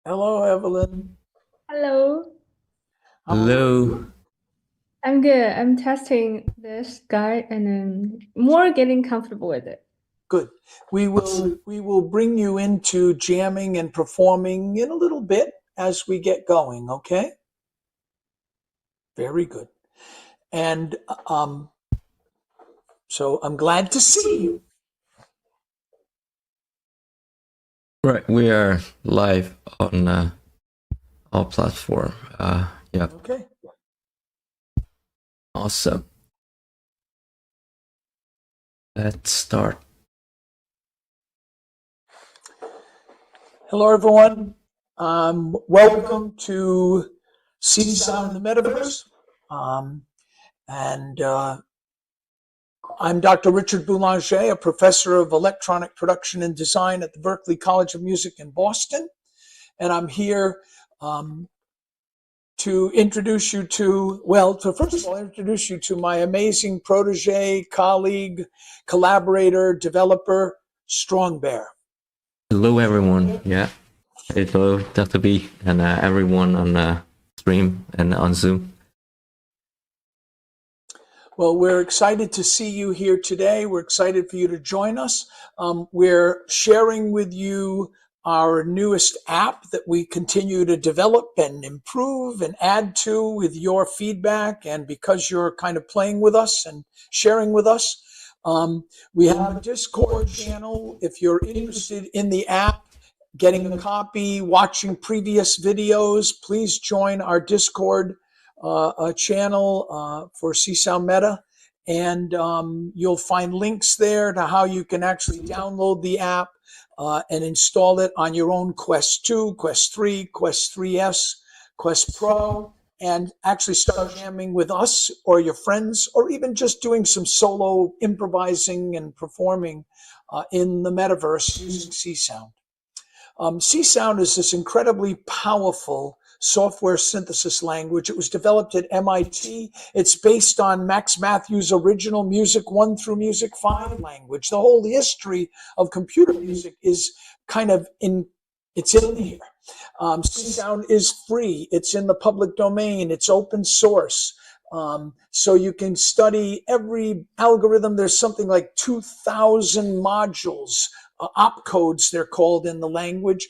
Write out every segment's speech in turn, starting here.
Hello, Evelyn. Hello, How are Hello. you? I'm good. I'm testing this guy and then more getting comfortable with it. Good. We will bring you into jamming and performing in a little bit as we get going, okay? Very good. And so I'm glad to see you. Right, we are live on our platform. Yeah, Okay. awesome. Let's start. Hello, everyone. Welcome to Csound the Metaverse. And I'm Dr. Richard Boulanger, a professor of electronic production and design at the Berklee College of Music in Boston. And I'm here to introduce you to, first of all, introduce you to my amazing protege, colleague, collaborator, developer, strongbear. Hello, everyone. Yeah. Hello, Dr.B, and everyone on the stream and on Zoom. Well, we're excited to see you here today. We're excited for you to join us. We're sharing with you our newest app that we continue to develop and improve and add to with your feedback. And because you're kind of playing with us and sharing with us, we have a Discord channel. If you're interested in the app, getting a copy, watching previous videos, please join our Discord channel for CsoundMeta, and you'll find links there to how you can actually download the app and install it on your own Quest 2, Quest 3, Quest 3S, Quest Pro, and actually start jamming with us or your friends, or even just doing some solo improvising and performing in the metaverse using Csound. Csound is this incredibly powerful software synthesis language. It was developed at MIT. It's based on Max Matthews' original Music 1 through Music 5 language. The whole history of computer music is kind of it's in here. Csound is free. It's in the public domain. It's open source. So you can study every algorithm. There's something like 2,000 modules, opcodes they're called in the language,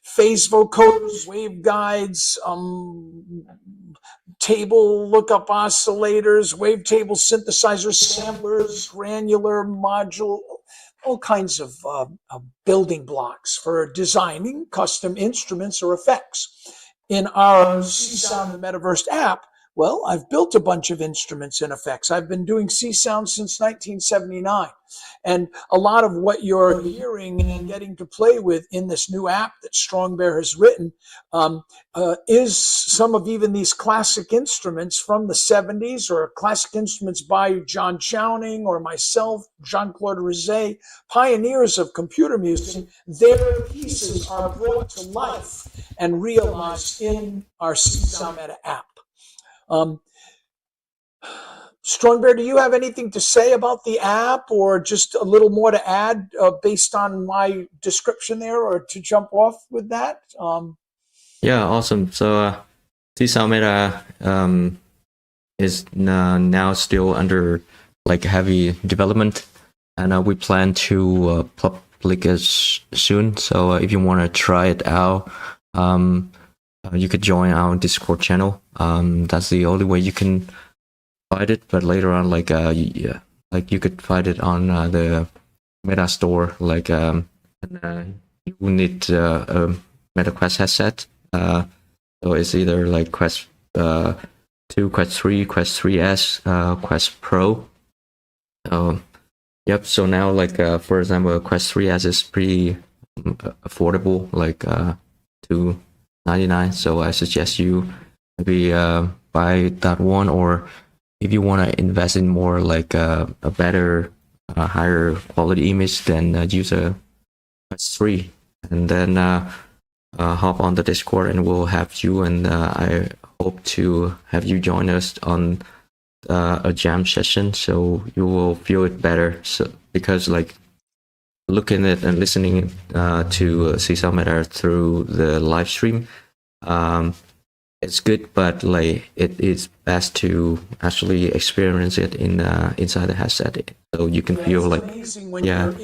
phase vocoders, waveguides, table lookup oscillators, wavetable synthesizers, samplers, granular module, all kinds of building blocks for designing custom instruments or effects. In our Csound the Metaverse app, well, I've built a bunch of instruments and effects. I've been doing Csound since 1979. And a lot of what you're hearing and getting to play with in this new app that Strongbear has written is some of even these classic instruments from the 70s, or classic instruments by John Chowning or myself, Jean-Claude Rizet, pioneers of computer music. Their pieces are brought to life and realized in our CsoundMeta app. Strongbear, do you have anything to say about the app, or just a little more to add based on my description there, or to jump off with that? Yeah, awesome. So, CsoundMeta is now still under like heavy development, and we plan to public it soon. So if you want to try it out, you could join our Discord channel. That's the only way you can find it. But later on, like you could find it on the Meta store. Like you need a Meta Quest headset. So it's either like Quest 2, Quest 3, Quest 3S, Quest Pro. Yep. So now, like for example, Quest 3S is pretty affordable, like $299. So I suggest you maybe buy that one, or if you want to invest in more like a better, higher quality image, then use a Quest 3, and then hop on the Discord, and we'll have you. And I hope to have you join us on a jam session, so you will feel it better. So because like looking at and listening to CsoundMeta through the live stream, it's good, but like it is best to actually experience it in inside the headset, so you can feel like amazing when you're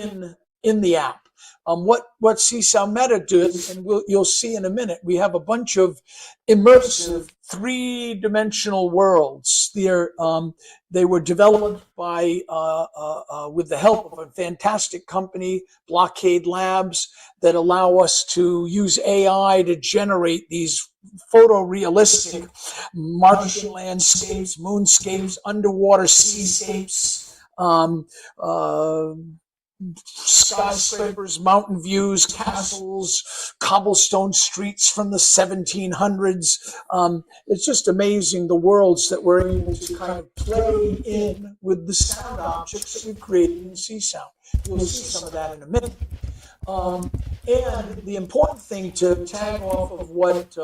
in the app. What CsoundMeta does, and you'll see in a minute, we have a bunch of immersive three-dimensional worlds. They were developed by with the help of a fantastic company, Blockade Labs, that allow us to use AI to generate these photorealistic Martian landscapes, moonscapes, underwater seascapes, skyscrapers, mountain views, castles, cobblestone streets from the 1700s. It's just amazing the worlds that we're able to kind of play in with the sound objects that we've created in Csound. You'll see some of that in a minute. And the important thing to tag off of what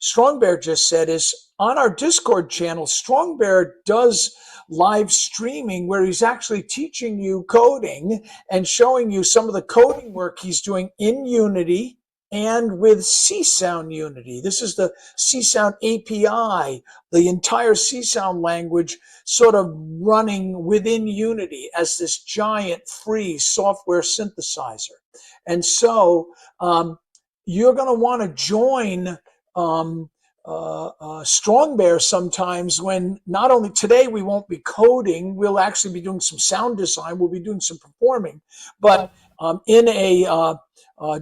Strongbear just said is on our Discord channel, Strongbear does live streaming where he's actually teaching you coding and showing you some of the coding work he's doing in Unity and with Csound Unity. This is the Csound API, the entire Csound language sort of running within Unity as this giant free software synthesizer. And so you're going to want to join Strongbear sometimes when not only today we won't be coding, we'll actually be doing some sound design, we'll be doing some performing, but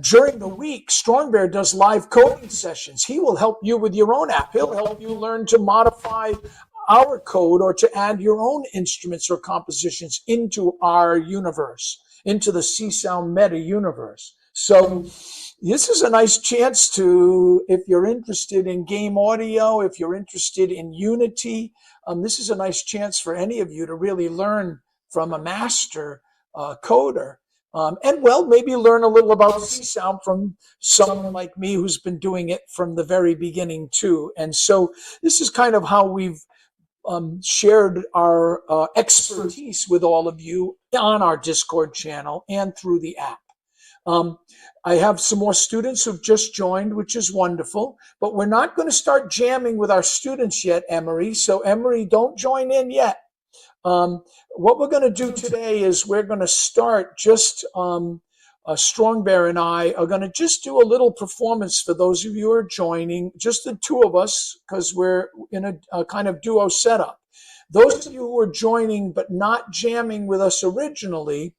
during the week, Strongbear does live coding sessions. He will help you with your own app. He'll help you learn to modify our code or to add your own instruments or compositions into our universe, into the CsoundMeta universe. So this is a nice chance to, if you're interested in game audio, if you're interested in Unity, this is a nice chance for any of you to really learn from a master coder. And well, maybe learn a little about Csound from someone like me who's been doing it from the very beginning too. And so this is kind of how we've shared our expertise with all of you on our Discord channel and through the app. I have some more students who've just joined, which is wonderful, but we're not going to start jamming with our students yet, Emery. So Emery, don't join in yet. What we're going to do today is we're going to start just, Strongbear and I are going to just do a little performance for those of you who are joining, just the two of us, because we're in a kind of duo setup. Those of you who are joining but not jamming with us originally,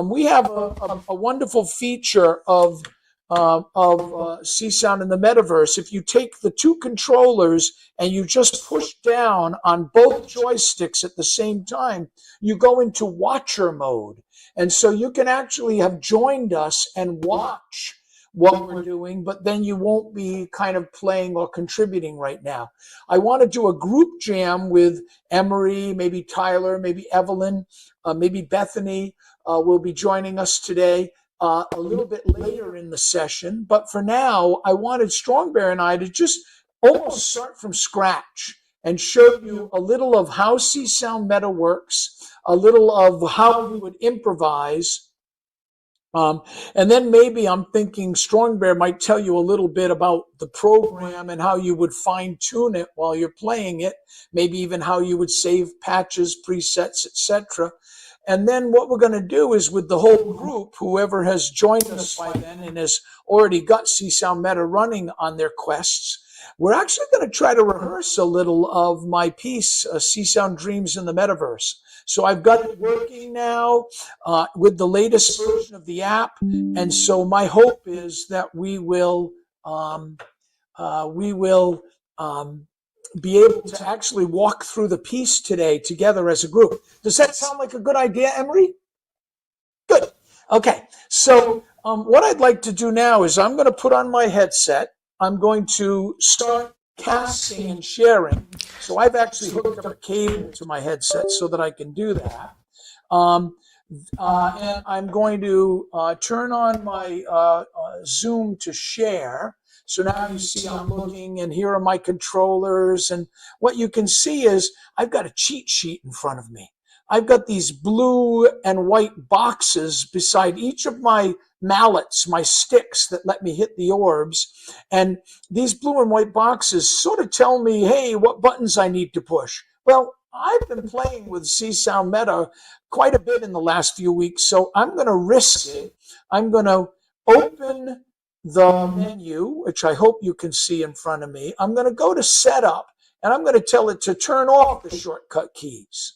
we have a wonderful feature of Csound in the metaverse. If you take the two controllers and you just push down on both joysticks at the same time, you go into watcher mode. And so you can actually have joined us and watch what we're doing, but then you won't be kind of playing or contributing right now. I want to do a group jam with Emery, maybe Tyler, maybe Evelyn, maybe Bethany will be joining us today. A little bit later in the session. But for now, I wanted Strongbear and I to just almost start from scratch and show you a little of how CsoundMeta works, a little of how we would improvise. And then maybe I'm thinking Strongbear might tell you a little bit about the program and how you would fine tune it while you're playing it, maybe even how you would save patches, presets, etc. And then what we're going to do is with the whole group, whoever has joined us by then and has already got CsoundMeta running on their quests, we're actually going to try to rehearse a little of my piece, Csound Dreams in the Metaverse. So I've got it working now with the latest version of the app. And so my hope is that we will be able to actually walk through the piece today together as a group. Does that sound like a good idea, Emery? Good. Okay. So what I'd like to do now is I'm going to put on my headset. I'm going to start casting and sharing. So I've actually hooked up a cable to my headset so that I can do that. And I'm going to turn on my Zoom to share. So now you see I'm looking, and here are my controllers. And what you can see is I've got a cheat sheet in front of me. I've got these blue and white boxes beside each of my mallets, my sticks that let me hit the orbs. And these blue and white boxes sort of tell me, hey, what buttons I need to push. Well, I've been playing with CsoundMeta quite a bit in the last few weeks, so I'm going to risk it. I'm going to open the menu, which I hope you can see in front of me. I'm going to go to Setup, and I'm going to tell it to turn off the shortcut keys.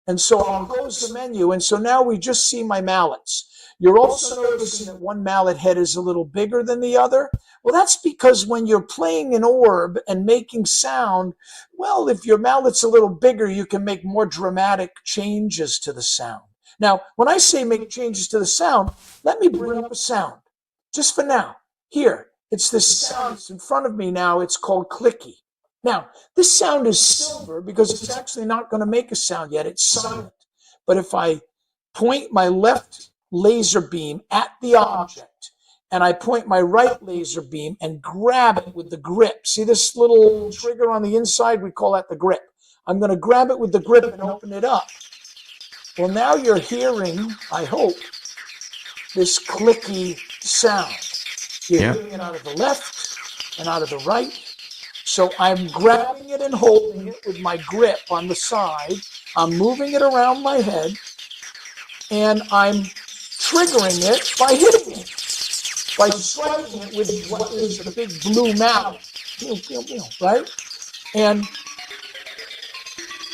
And so I'll close the menu, and so now we just see my mallets. You're also noticing that one mallet head is a little bigger than the other. Well, that's because when you're playing an orb and making sound, well, if your mallet's a little bigger, you can make more dramatic changes to the sound. Now, when I say make changes to the sound, let me bring up a sound, just for now. Here, it's this sound. It's in front of me now. It's called clicky. Now, this sound is silver because it's actually not going to make a sound yet. It's silent. But if I point my left laser beam at the object and I point my right laser beam and grab it with the grip, see this little trigger on the inside? We call that the grip. I'm going to grab it with the grip and open it up. Well, now you're hearing, I hope, this clicky sound. You're hearing it out of the left and out of the right. So I'm grabbing it and holding it with my grip on the side. I'm moving it around my head, and I'm triggering it by hitting it, by striking it with what is the big blue mallet, right? And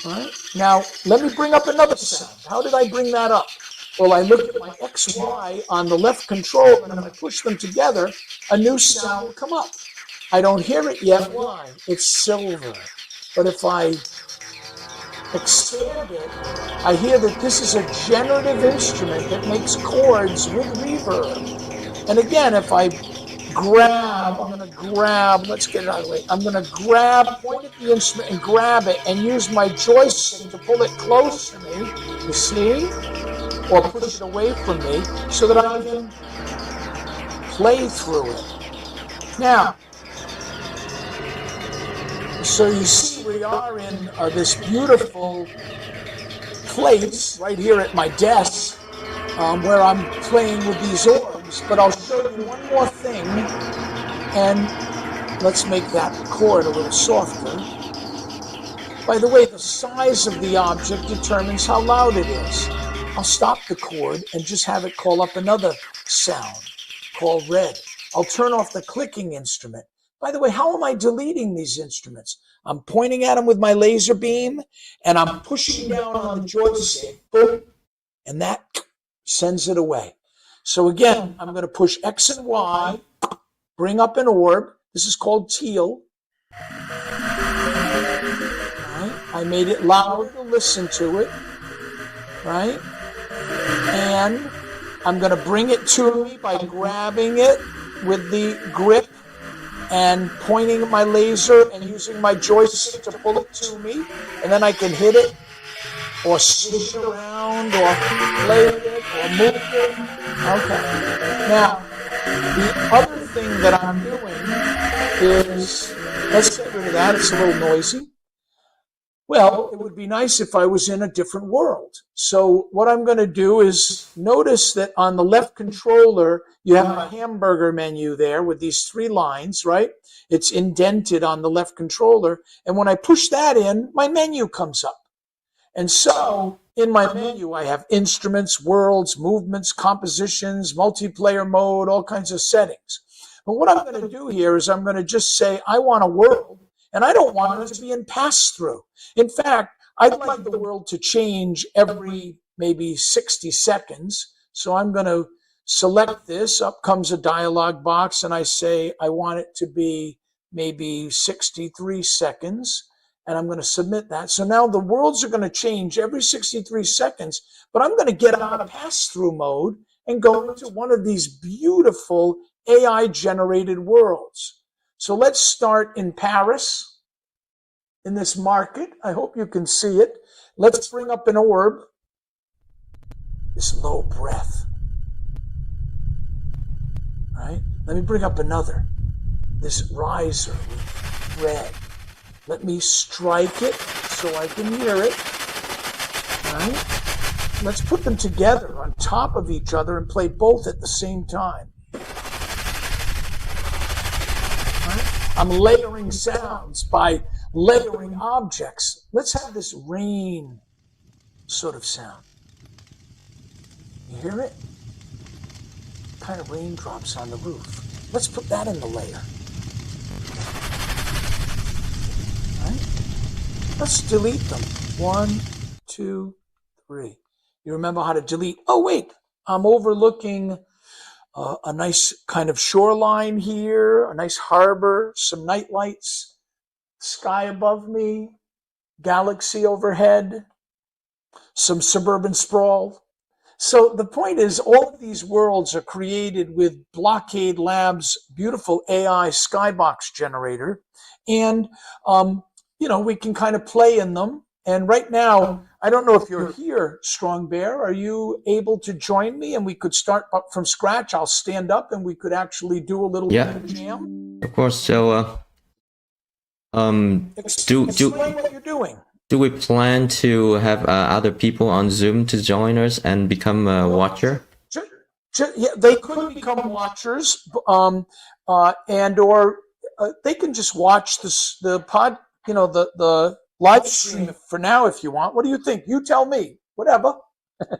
right now, let me bring up another sound. How did I bring that up? Well, I look at my X, Y on the left control, and if I push them together, a new sound will come up. I don't hear it yet. Why? It's silver. But if I expand it, I hear that this is a generative instrument that makes chords with reverb. And again, if I grab, let's get it out of the way. I'm going to point at the instrument and grab it and use my joystick to pull it close to me, you see? Or push it away from me so that I can play through it. Now, so you see we are in this beautiful place right here at my desk where I'm playing with these orbs. But I'll show you one more thing, and let's make that chord a little softer. By the way, the size of the object determines how loud it is. I'll stop the chord and just have it call up another sound called red. I'll turn off the clicking instrument. By the way, how am I deleting these instruments? I'm pointing at them with my laser beam, and I'm pushing down on the joystick, boom, and that sends it away. So again, I'm going to push X and Y, bring up an orb. This is called teal. Right? I made it louder to listen to it, right? And I'm going to bring it to me by grabbing it with the grip and pointing at my laser and using my joystick to pull it to me, and then I can hit it or swish around or play with it or move it. Okay. Now, the other thing that I'm doing is, let's get rid of that. It's a little noisy. Well, it would be nice if I was in a different world. So what I'm going to do is notice that on the left controller, you have a hamburger menu there with these 3 lines, right? It's indented on the left controller. And when I push that in, my menu comes up. And so in my menu, I have instruments, worlds, movements, compositions, multiplayer mode, all kinds of settings. But what I'm going to do here is I'm going to just say, I want a world. And I don't want it to be in pass-through. In fact, I'd like the world to change every maybe 60 seconds. So I'm going to select this. Up comes a dialog box, and I say I want it to be maybe 63 seconds. And I'm going to submit that. So now the worlds are going to change every 63 seconds. But I'm going to get out of pass-through mode and go into one of these beautiful AI-generated worlds. So let's start in Paris, in this market. I hope you can see it. Let's bring up an orb. This low breath. Right? Let me bring up another. This riser with red. Let me strike it so I can hear it. Right? right? Let's put them together on top of each other and play both at the same time. Right? I'm layering sounds by layering objects. Let's have this rain sort of sound. You hear it? Kind of raindrops on the roof. Let's put that in the layer. Right? Let's delete them. 1, 2, 3. You remember how to delete? Oh, wait, I'm overlooking a nice kind of shoreline here, a nice harbor, some night lights, sky above me, galaxy overhead, some suburban sprawl. So the point is, all of these worlds are created with Blockade Labs' beautiful AI skybox generator. And, we can kind of play in them. And right now, I don't know if you're here, Strong Bear. Are you able to join me? And we could start up from scratch. I'll stand up and we could actually do a little bit of jam. Of course. So, Explain what you're doing. Do we plan to have other people on Zoom to join us and become a watcher? Yeah, they could become watchers, and or they can just watch the live stream for now if you want. What do you think? You tell me. Whatever.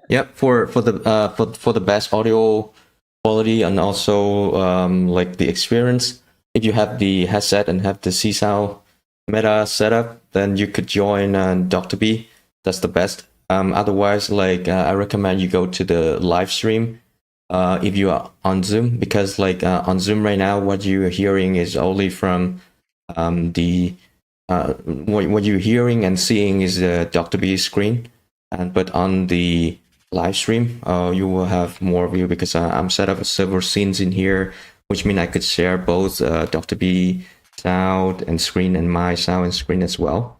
Yep. For the best audio quality and also like the experience, if you have the headset and have the CsoundMeta setup, then you could join Dr.B. That's the best. Otherwise, I recommend you go to the live stream if you are on Zoom, because on Zoom right now, what you're hearing is only from what you're hearing and seeing is the Dr.B screen, but on the live stream, you will have more view because I'm set up several scenes in here, which means I could share both Dr.B sound and screen and my sound and screen as well.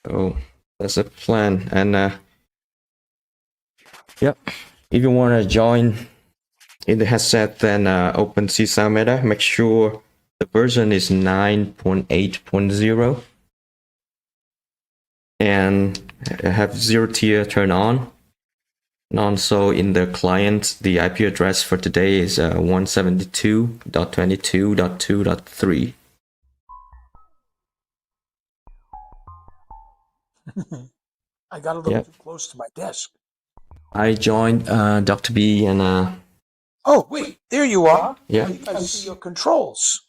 So that's a plan. And yep, if you want to join in the headset, then open CsoundMeta. Make sure the version is 9.8.0 and have zero tier turned on. And also in the client, the IP address for today is 172.22.2.3. I got a little too close to my desk. I joined Dr.B and oh, wait, there you are. Yeah. I see your controls.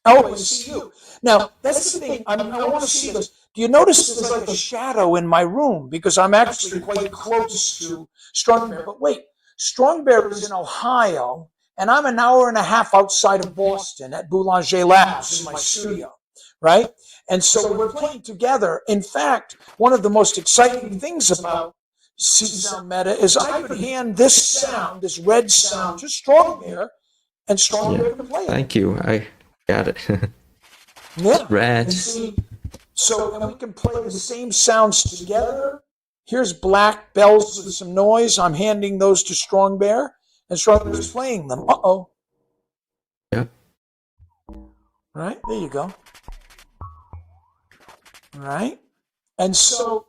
Oh, I see you. Now, that's the thing. I want to see this. Do you notice there's like a shadow in my room? Because I'm actually quite close to Strong Bear. But wait, Strong Bear is in Ohio, and I'm an hour and a half outside of Boston at Boulanger Labs in my studio, right? And so we're playing together. In fact, one of the most exciting things about CsoundMeta is I could hand this sound, this red sound, to Strong Bear, and Strong Bear can play it. Thank you. I got it. Yeah. Red. And we can play the same sounds together. Here's black bells with some noise. I'm handing those to Strong Bear, and Strong Bear's playing them. Uh-oh. Yeah. Right, there you go. Right? And so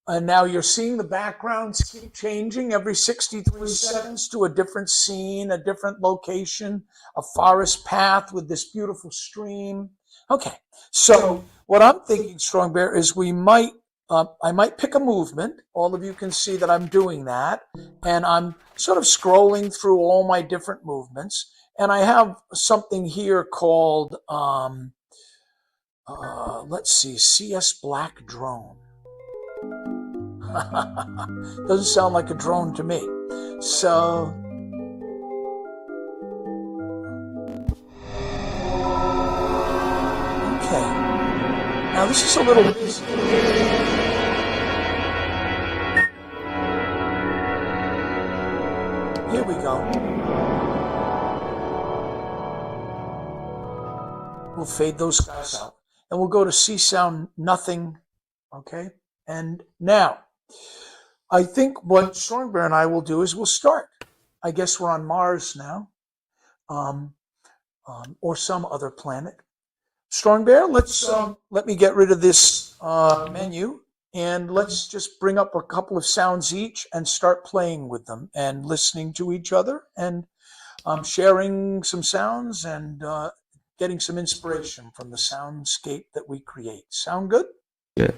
and now you're seeing the backgrounds keep changing every 63 seconds to a different scene, a different location, a forest path with this beautiful stream. Okay, so what I'm thinking, Strong Bear, is I might pick a movement. All of you can see that I'm doing that, and I'm sort of scrolling through all my different movements, and I have something here called, let's see, CS Black Drone. Doesn't sound like a drone to me. So, okay. Now this is a little busy. Here we go. We'll fade those guys out. And we'll go to Csound nothing. Okay. And now, I think what Strong Bear and I will do is we'll start. I guess we're on Mars now, or some other planet. Strong Bear, let me get rid of this menu, and let's just bring up a couple of sounds each and start playing with them and listening to each other and sharing some sounds and getting some inspiration from the soundscape that we create. Sound good? Yeah.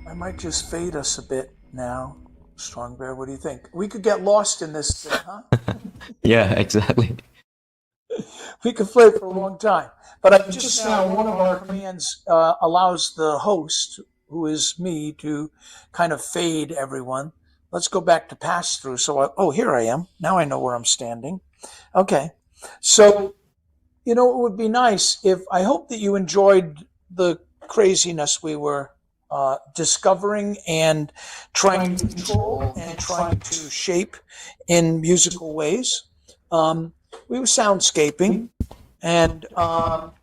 I might just fade us a bit now. Strong Bear, what do you think? We could get lost in this thing, huh? Yeah, exactly. We could play for a long time. But I just now, one of our commands allows the host, who is me, to kind of fade everyone. Let's go back to pass through. So, here I am. Now I know where I'm standing. Okay. So, it would be nice I hope that you enjoyed the craziness we were discovering and trying to control and trying to shape in musical ways. We were soundscaping, but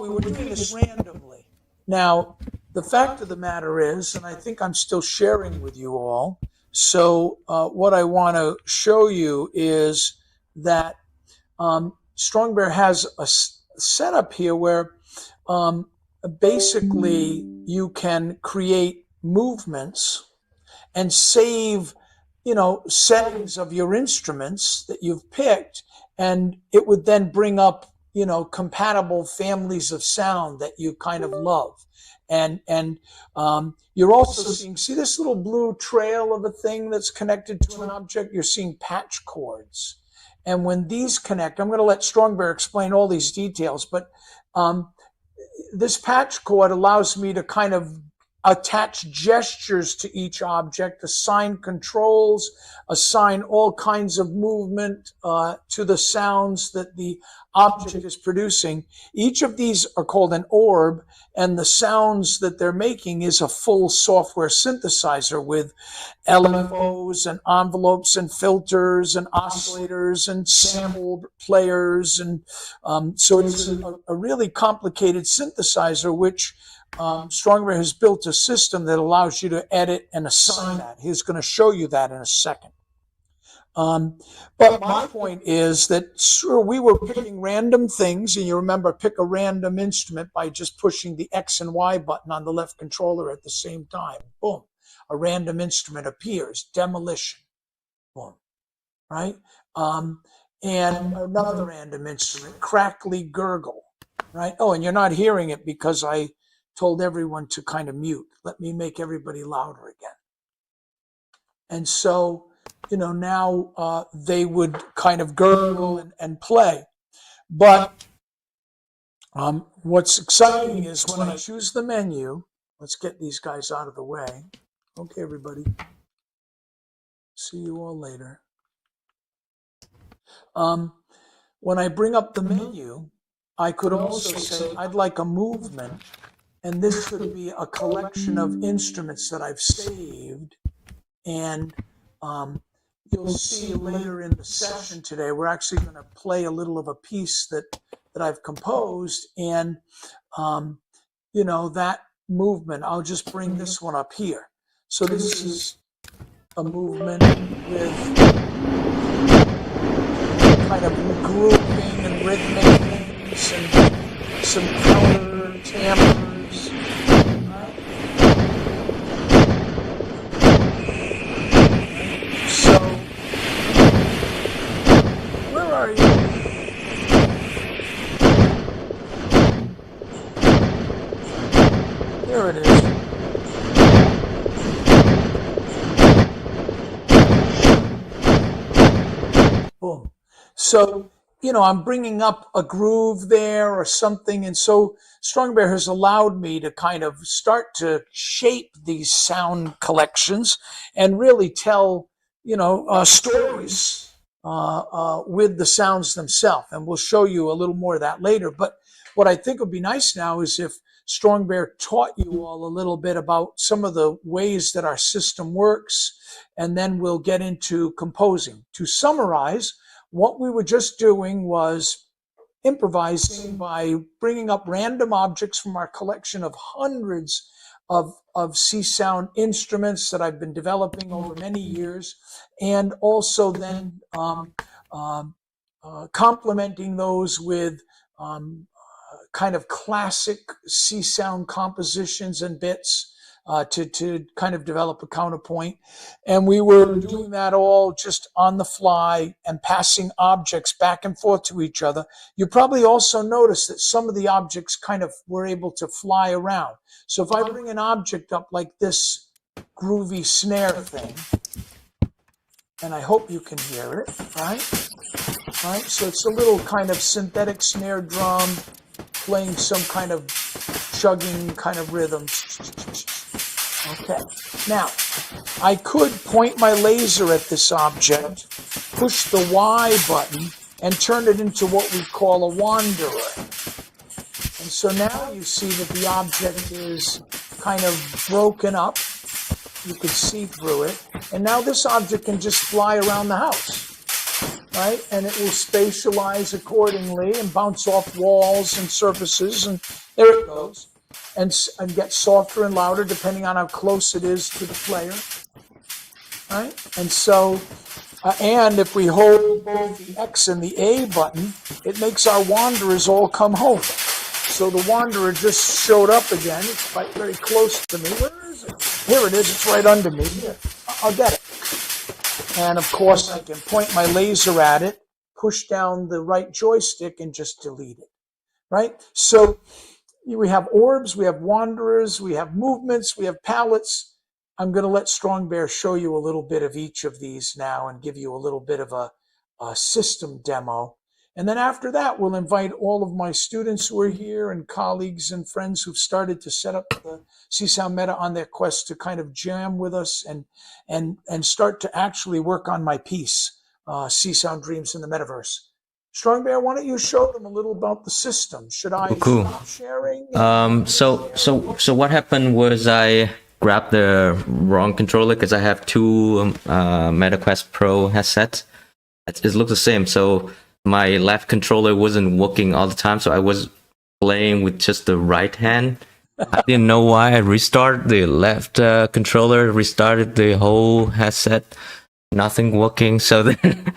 we were doing this randomly. Now, the fact of the matter is, and I think I'm still sharing with you all, so what I want to show you is that Strong Bear has a setup here where basically you can create movements and save settings of your instruments that you've picked, and it would then bring up compatible families of sound that you kind of love. And you're also see this little blue trail of a thing that's connected to an object. You're seeing patch chords, and when these connect, I'm going to let Strong Bear explain all these details, but this patch cord allows me to kind of attach gestures to each object, assign controls, assign all kinds of movement to the sounds that the object is producing. Each of these are called an orb, and the sounds that they're making is a full software synthesizer with LFOs and envelopes and filters and oscillators and sample players. And so it's a really complicated synthesizer, which strongbear has built a system that allows you to edit and assign that. He's going to show you that in a second. But my point is that, sure, we were picking random things, and you remember, pick a random instrument by just pushing the X and Y button on the left controller at the same time. Boom. A random instrument appears. Demolition. Boom. Right? And another random instrument. Crackly gurgle. Right? Oh, and you're not hearing it because I told everyone to kind of mute. Let me make everybody louder again. And so, now they would kind of gurgle and play. But what's exciting is when I choose the menu, let's get these guys out of the way. Okay, everybody. See you all later. When I bring up the menu, I could also say I'd like a movement. And this could be a collection of instruments that I've saved. And you'll see later in the session today, we're actually going to play a little of a piece that I've composed. And, that movement, I'll just bring this one up here. So this is a movement with kind of grouping and rhythmic things and some counter timbres. So, where are you? There it is. Boom. So, I'm bringing up a groove there or something. And so strongbear has allowed me to kind of start to shape these sound collections and really tell, stories with the sounds themselves. And we'll show you a little more of that later. But what I think would be nice now is if strongbear taught you all a little bit about some of the ways that our system works, and then we'll get into composing. To summarize, what we were just doing was improvising by bringing up random objects from our collection of hundreds of Csound instruments that I've been developing over many years, and also then complementing those with kind of classic Csound compositions and bits to kind of develop a counterpoint. And we were doing that all just on the fly and passing objects back and forth to each other. You probably also noticed that some of the objects kind of were able to fly around. So if I bring an object up like this groovy snare thing, and I hope you can hear it, right? Right? So it's a little kind of synthetic snare drum playing some kind of chugging kind of rhythm. Okay. Now, I could point my laser at this object, push the Y button, and turn it into what we call a wanderer. And so now you see that the object is kind of broken up. You can see through it. And now this object can just fly around the house, right? And it will spatialize accordingly and bounce off walls and surfaces, and there it goes. And get softer and louder depending on how close it is to the player, right? And so, and if we hold both the X and the A button, it makes our wanderers all come home. So the wanderer just showed up again. It's quite very close to me. Where is it? Here it is. It's right under me. Here, I'll get it. And of course, I can point my laser at it, push down the right joystick, and just delete it, right? So we have orbs, we have wanderers, we have movements, we have palettes. I'm going to let strongbear show you a little bit of each of these now and give you a little bit of a system demo. And then after that, we'll invite all of my students who are here and colleagues and friends who've started to set up the CsoundMeta on their quest to kind of jam with us and start to actually work on my piece, Csound Dreams in the Metaverse. Strongbear, why don't you show them a little about the system? Should I Cool. stop sharing? So what happened was I grabbed the wrong controller because I have two MetaQuest Pro headsets. It looks the same. So my left controller wasn't working all the time, so I was playing with just the right hand. I didn't know why. I restarted the left controller, restarted the whole headset, nothing working. So then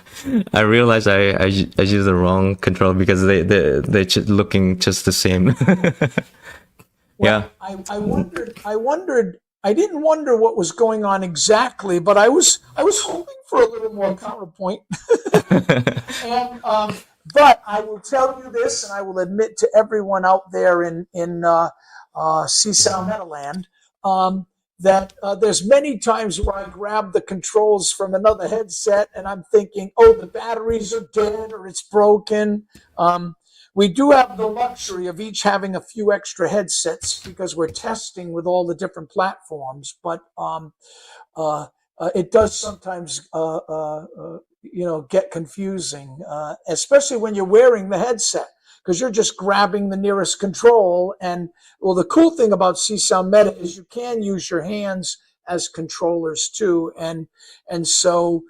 I realized I used the wrong controller because they're just looking just the same. Well, yeah. I wondered. I didn't wonder what was going on exactly, but I was hoping for a little more counterpoint. And but I will tell you this, and I will admit to everyone out there in CsoundMeta land that there's many times where I grab the controls from another headset, and I'm thinking, oh, the batteries are dead or it's broken. We do have the luxury of each having a few extra headsets because we're testing with all the different platforms, but it does sometimes get confusing, especially when you're wearing the headset because you're just grabbing the nearest control. And well, the cool thing about CsoundMeta is you can use your hands as controllers too, and so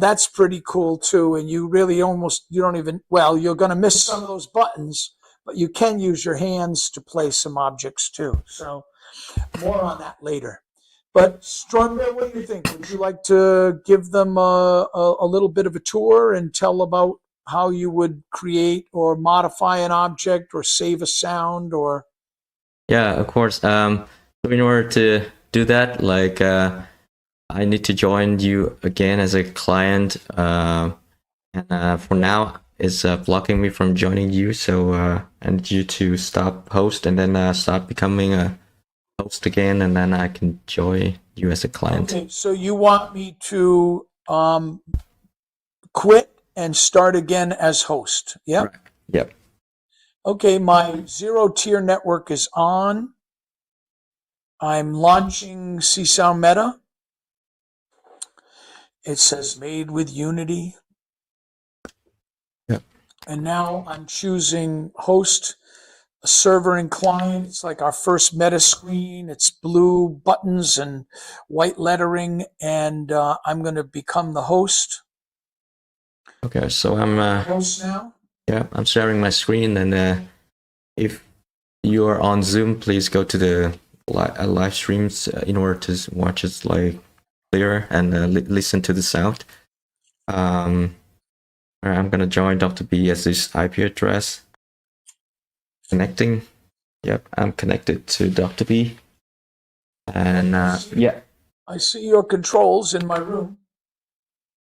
that's pretty cool too. And you really you're going to miss some of those buttons, but you can use your hands to play some objects too. So more on that later. But Strongbear, what do you think? Would you like to give them a little bit of a tour and tell about how you would create or modify an object or save a sound or? Yeah, of course. So in order to do that, like I need to join you again as a client, and for now it's blocking me from joining you. So I need you to stop host and then start becoming a host again, and then I can join you as a client. Okay, so you want me to quit and start again as host? Yep. Right. Yep. Okay, my zero tier network is on. I'm launching CsoundMeta. It says made with Unity. Yep. And now I'm choosing host, server, and client. It's like our first meta screen. It's blue buttons and white lettering, and I'm going to become the host. Okay, so I'm host now. Yeah, I'm sharing my screen, and if you are on Zoom, please go to the live streams in order to watch it like clear and listen to the sound. I'm gonna join Dr.B as this IP address. Connecting. Yep, I'm connected to Dr.B. And yeah, I see your controls in my room.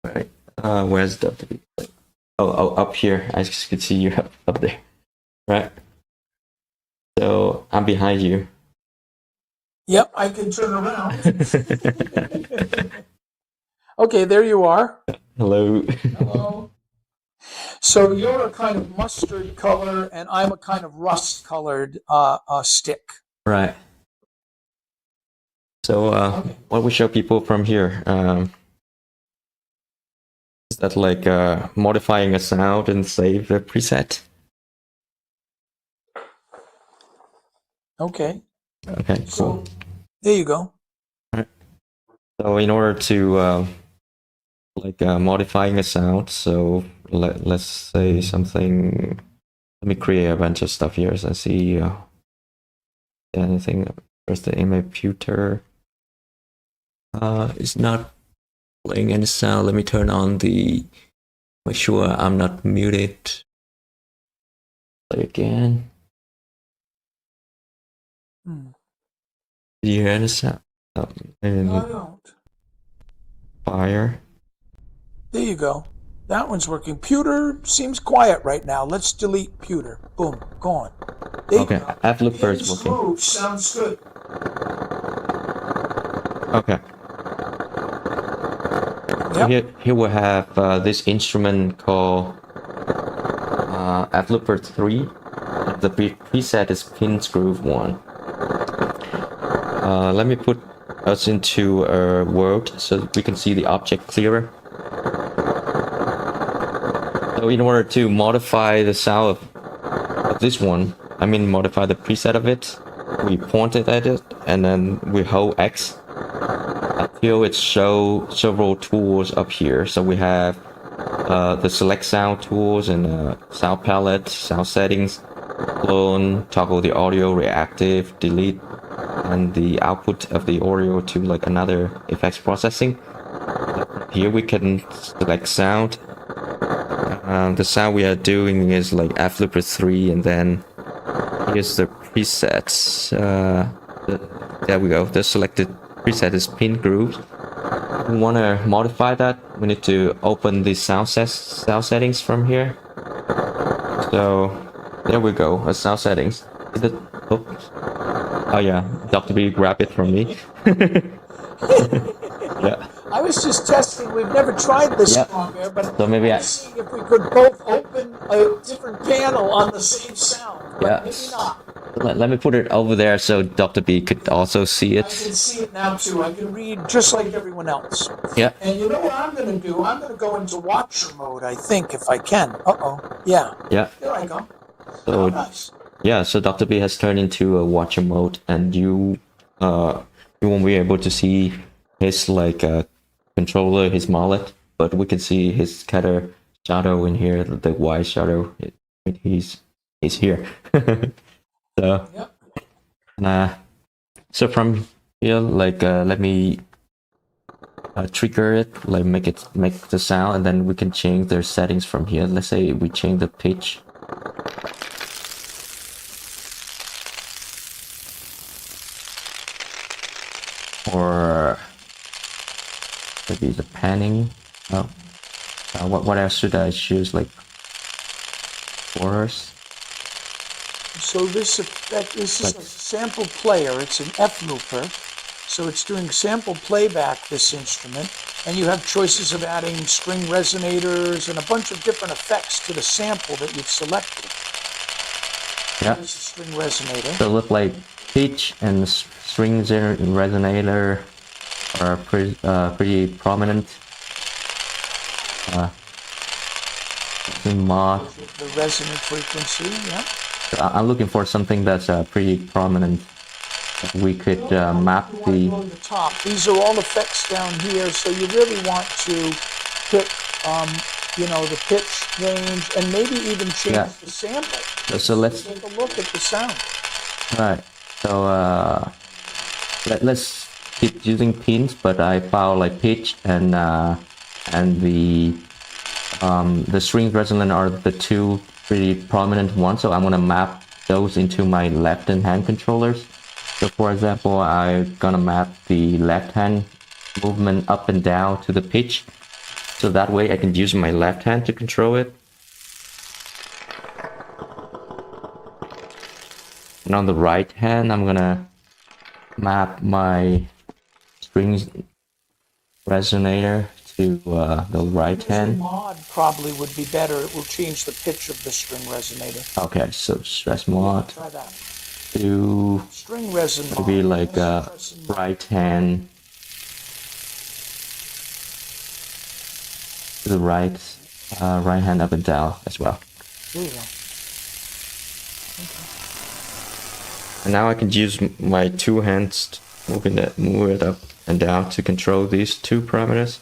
Right. Where's Dr.B? Oh, up here. I just could see you up there. Right. So I'm behind you. Yep, I can turn around. Okay, there you are. Hello. Hello. So you're a kind of mustard color, and I'm a kind of rust-colored stick. Right. So okay. What we show people from here is that like modifying a sound and save a preset. Okay. Okay, cool. So there you go. Right. So in order to modifying a sound, so let's say something. Let me create a bunch of stuff here so I see anything. Where's the imputer? It's not playing any sound. Let me turn on make sure I'm not muted. Play again. Do you hear any sound? No, I don't. Fire. There you go. That one's working. Pewter seems quiet right now. Let's delete Pewter. Boom, gone. Okay, I've looked for it's working. Smooth. Sounds good. Okay. Yep. So here we have this instrument called F-Looper 3. The preset is pin groove 1. Let me put us into a world so we can see the object clearer. So in order to modify the sound of this one, I mean modify the preset of it, we point it at it and then we hold X until it shows several tools up here. So we have the select sound tools and sound palette, sound settings, clone, toggle the audio, reactive, delete, and the output of the audio to like another effects processing. Here we can select sound. The sound we are doing is like F-Looper 3, and then here's the presets. There we go. The selected preset is pin grooves. We want to modify that. We need to open the sound settings from here. So there we go. Sound settings. Oops. Oh yeah, Dr.B grabbed it from me. Yeah. I was just testing. We've never tried this Yep. strongbear, but So maybe I was seeing if we could both open a different panel on the same sound. But Yeah. maybe not. let me put it over there so Dr.B could also see I it. can see it now too. I can read just like everyone else. Yeah. And you know what I'm going to do? I'm going to go into watcher mode, I think, if I can. Uh-oh. Yeah. Yeah. There I go. So Nice. yeah, so Dr.B has turned into a watcher mode, and you won't be able to see his like controller, his mallet, but we can see his cutter shadow in here, the white shadow. He's here. So Yep. so from here, like let me trigger it, like make the sound, and then we can change their settings from here. Let's say we change the pitch. Or maybe the panning. Oh, what else should I choose? Like borders. So this effect, this is a sample player. It's an F-looper. So it's doing sample playback, this instrument. And you have choices of adding string resonators and a bunch of different effects to the sample that you've selected. Yeah. There's a string resonator. So look like pitch and string resonator are pretty prominent. Mod. The resonant frequency, yeah. I'm looking for something that's pretty prominent. We could map the. On the top. These are all effects down here, so you really want to pick, the pitch range and maybe even change the sample. So let's take a look at the sound. Right. So let's keep using pins, but I found like pitch and the string resonant are the two pretty prominent ones. So I'm gonna map those into my left and hand controllers. So for example, I'm gonna map the left hand movement up and down to the pitch. So that way I can use my left hand to control it. And on the right hand, I'm gonna map my strings resonator to the right hand. Mod probably would be better. It will change the pitch of the string resonator. Okay, so stress mod Try that. to String resonator. maybe like right hand to the right, right hand up and down as well. There you go. And now I can use my two hands, move it up and down to control these two parameters.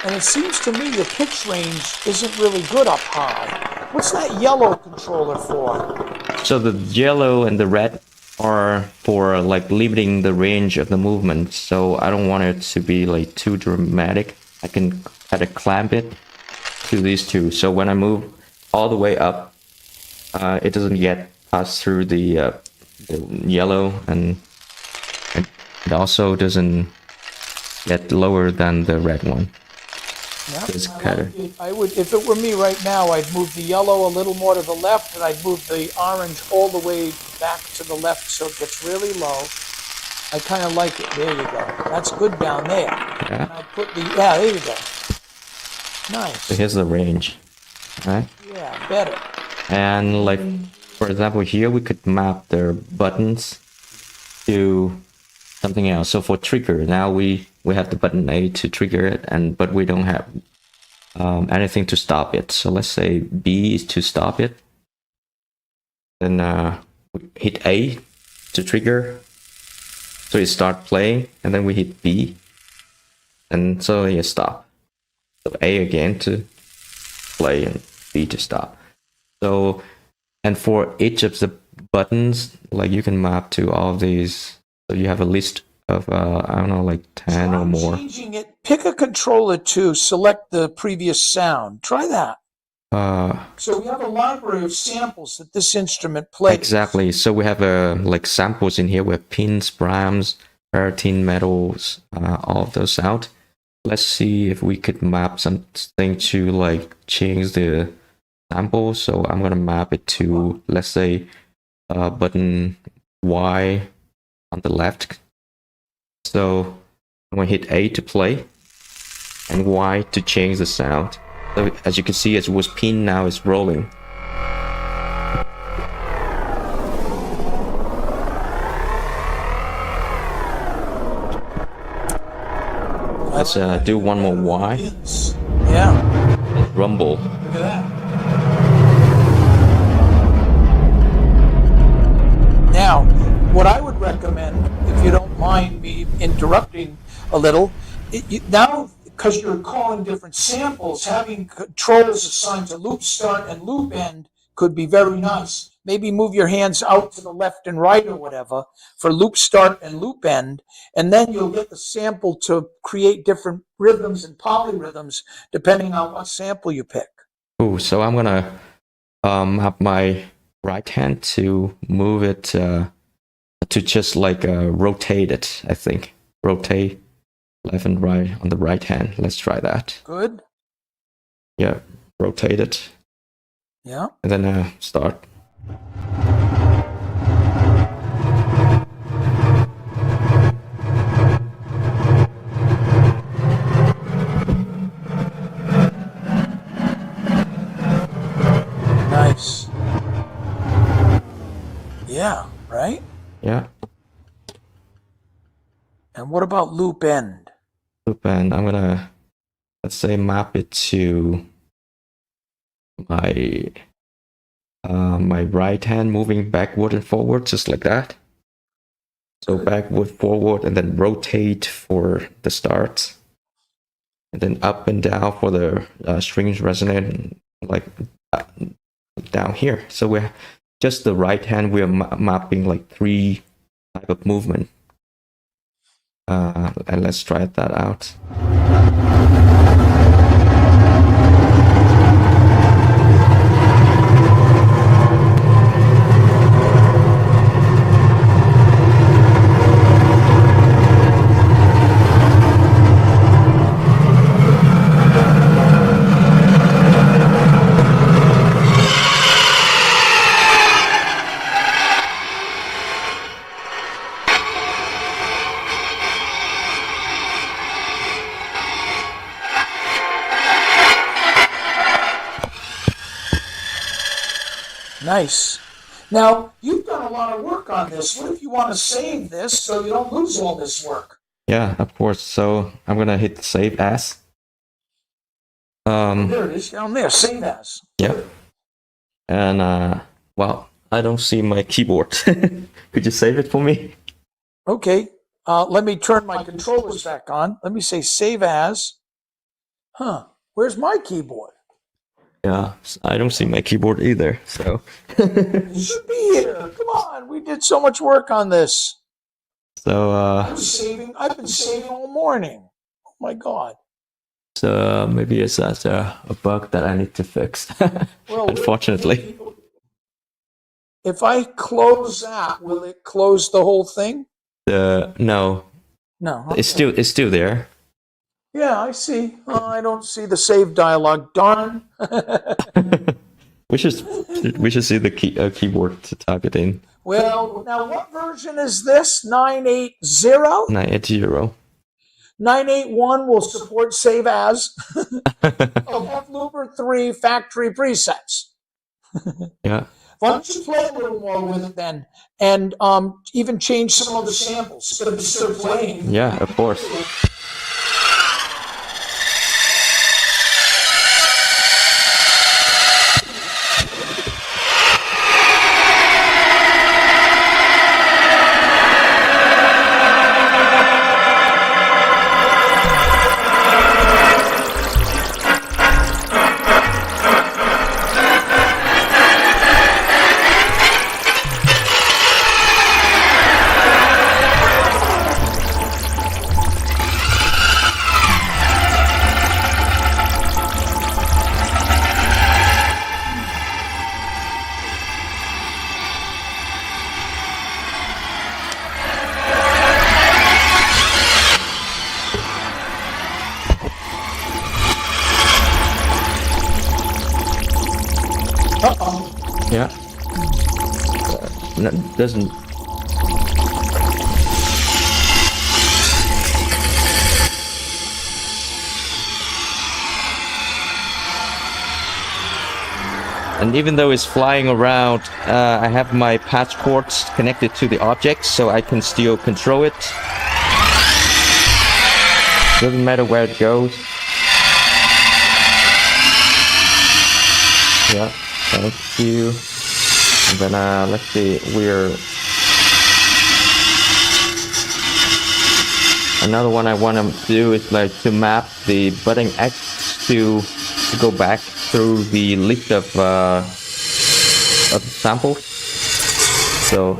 And it seems to me the pitch range isn't really good up high. What's that yellow controller for? So the yellow and the red are for like limiting the range of the movement. So I don't want it to be like too dramatic. I can kind of clamp it to these two. So when I move all the way up, it doesn't get passed through the yellow, and it also doesn't get lower than the red one. Yeah, It's I kind like it. I would, if it were me right now, I'd move the yellow a little more to the left, and I'd move the orange all the way back to the left so it gets really low. I kind of like it. There you go. That's good down there. And yeah. I put the, yeah, there you go. So Nice. here's the range, right? Yeah, better. And like, for example, here we could map the buttons to something else. So for trigger, now we have the button A to trigger it, but we don't have anything to stop it. So let's say B is to stop it. Then we hit A to trigger. So it start playing, and then we hit B, and suddenly it stop. So A again to play and B to stop. So, and for each of the buttons, like you can map to all of these. So you have a list of I don't know, like 10 or more. Changing it. Pick a controller to select the previous sound. Try that. So we have a library of samples that this instrument plays. Exactly. So we have like samples in here with pins, brams, paratin metals, all of those out. Let's see if we could map something to like change the sample. So I'm gonna map it to, let's say, button Y on the left. So I'm gonna hit A to play and Y to change the sound. So as you can see, it was pinned, now it's rolling. Let's do one more Y. Yeah. Rumble. Look at that. Now, what I would recommend, if you don't mind me interrupting a little, now, because you're calling different samples, having controls assigned to loop start and loop end could be very nice. Maybe move your hands out to the left and right or whatever for loop start and loop end, and then you'll get the sample to create different rhythms and polyrhythms depending on what sample you pick. Ooh, so I'm gonna have my right hand to move it to just like rotate it, I think. Rotate left and right on the right hand. Let's try that. Good. Yeah, rotate it. Yeah. And then start. Nice. Yeah, right? Yeah. And what about loop end? Loop end. I'm gonna, let's say, map it to my my right hand moving backward and forward, just like that. So backward, forward, and then rotate for the start, and then up and down for the strings resonate, like down here. So we're just the right hand. We're mapping like 3 type of movement. And let's try that out. Nice. Now, you've done a lot of work on this. What if you want to save this so you don't lose all this work? Yeah, of course. So I'm gonna hit save as. There it is, down there, save as. Yep. And well, I don't see my keyboard. Could you save it for me? Okay, let me turn my controllers back on. Let me say save as. Huh, where's my keyboard? Yeah, I don't see my keyboard either. So. It should be here. Come on, we did so much work on this. So I've been saving all morning. Oh my God. So maybe it's a bug that I need to fix. Well, unfortunately. If I close that, will it close the whole thing? No, No. it's still there. Yeah, I see. I don't see the save dialog. Darn. we should see the keyboard to type it in. Well, now what version is this? 980? 980. 981 will support save as of Looper 3 factory presets. Yeah. Why don't you play a little more with it then, and even change some of the samples instead of playing? Yeah, of course. Yeah. No, doesn't. And even though it's flying around, I have my patch ports connected to the object, so I can still control it. Doesn't matter where it goes. Yeah, thank you. And then let's see, another one I want to do is like to map the button X to go back through the list of samples. So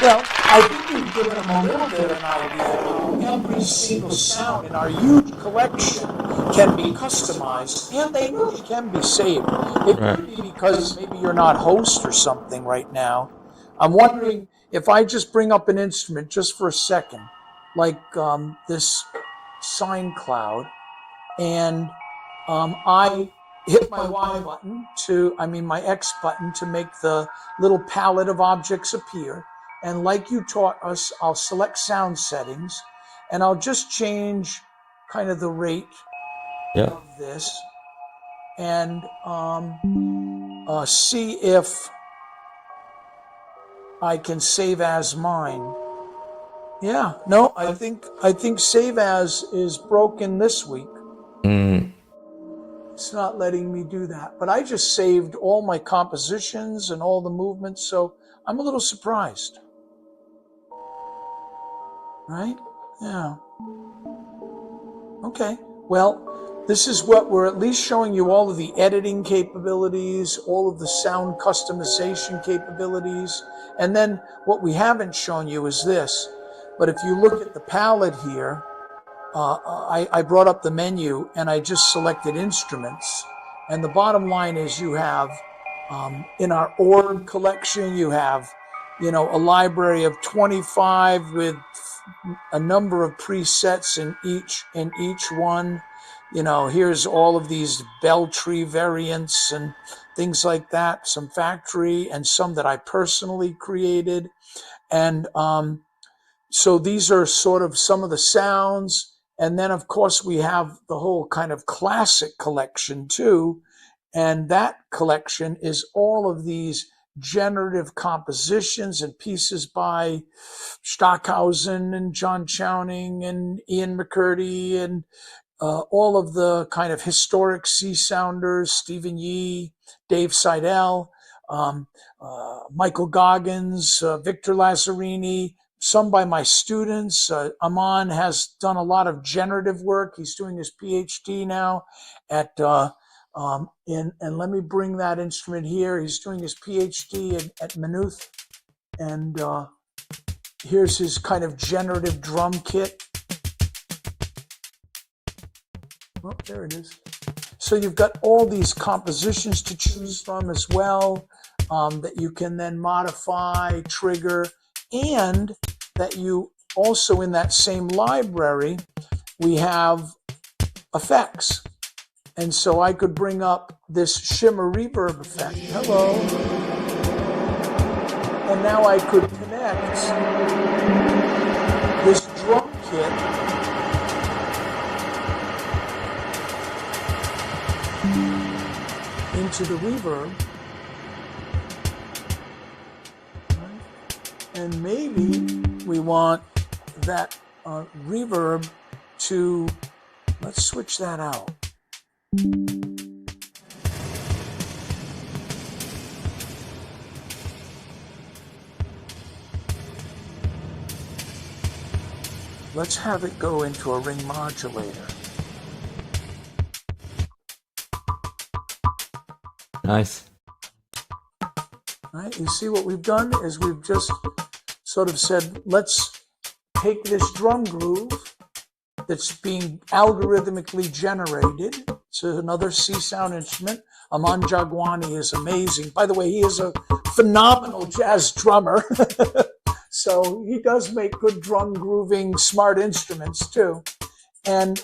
Well, I think we've given them a little bit of an idea how every single sound in our huge collection can be customized, and they really can be saved. It could be because maybe you're not host or something right now. I'm wondering if I just bring up an instrument just for a second, like this sine cloud, and I hit my Y button my X button to make the little palette of objects appear. And like you taught us, I'll select sound settings, and I'll just change kind of the rate of this, and see if I can save as mine. Yeah, no, I think save as is broken this week. It's not letting me do that, but I just saved all my compositions and all the movements, so I'm a little surprised. Right? Yeah. Okay. Well, this is what we're at least showing you, all of the editing capabilities, all of the sound customization capabilities. And then what we haven't shown you is this. But if you look at the palette here, I brought up the menu and I just selected instruments. And the bottom line is you have, in our org collection, you have, a library of 25 with a number of presets in each one. Here's all of these bell tree variants and things like that, some factory and some that I personally created. And so these are sort of some of the sounds. And then, of course, we have the whole kind of classic collection too. And that collection is all of these generative compositions and pieces by Stockhausen and John Chowning and Ian McCurdy and all of the kind of historic Csounders, Stephen Yee, Dave Seidel, Michael Goggins, Victor Lazzarini, some by my students. Aman has done a lot of generative work. He's doing his PhD now at And let me bring that instrument here. He's doing his PhD at Maynooth, and here's his kind of generative drum kit. Oh, there it is. So you've got all these compositions to choose from as well, that you can then modify, trigger, and that you also, in that same library, we have effects. And so I could bring up this shimmer reverb effect. Hello. And now I could connect this drum kit into the reverb. And maybe we want that reverb to, let's switch that out. Let's have it go into a ring modulator. Nice. Right, you see what we've done is we've just sort of said, let's take this drum groove that's being algorithmically generated. It's another Csound instrument. Aman Jagwani is amazing. By the way, he is a phenomenal jazz drummer. So he does make good drum grooving, smart instruments too. And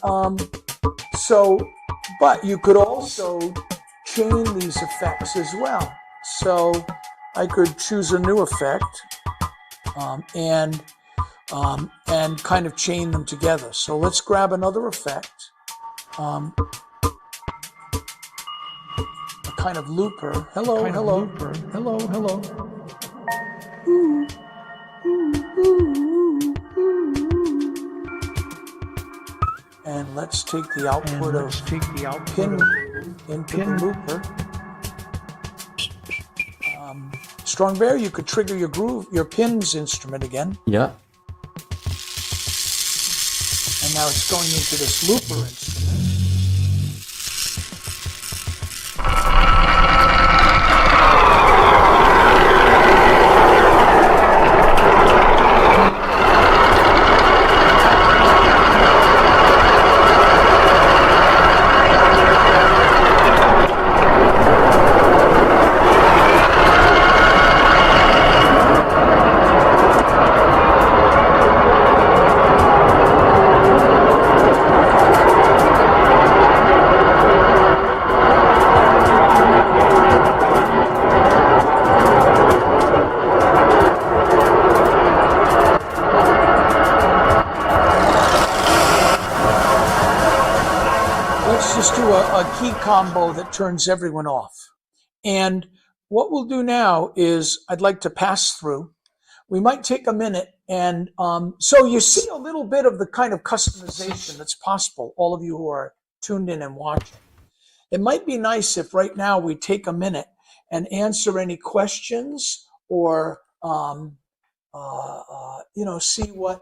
but you could also chain these effects as well. So I could choose a new effect and kind of chain them together. So let's grab another effect, a kind of looper. Hello, hello, looper. Hello, hello. Ooh, ooh, ooh, ooh. And let's take the output of pin into the looper. Strongbear, you could trigger your pins instrument again. Yeah. And now it's going into this looper instrument. Just do a key combo that turns everyone off. And what we'll do now is I'd like to pass through. We might take a minute, and so you see a little bit of the kind of customization that's possible, all of you who are tuned in and watching. It might be nice if right now we take a minute and answer any questions or see what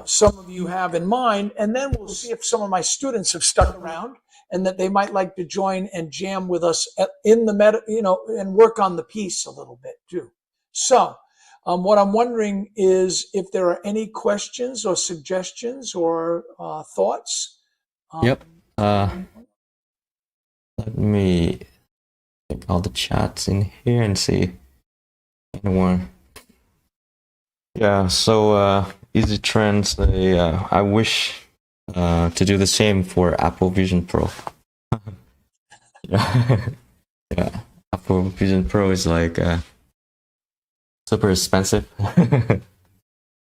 some of you have in mind, and then we'll see if some of my students have stuck around and that they might like to join and jam with us in the meta, and work on the piece a little bit too. So what I'm wondering is if there are any questions or suggestions or thoughts. Yep. Let me check all the chats in here and see anyone. Yeah, so Easy Trends, I wish to do the same for Apple Vision Pro. Yeah. Yeah, Apple Vision Pro is like super expensive.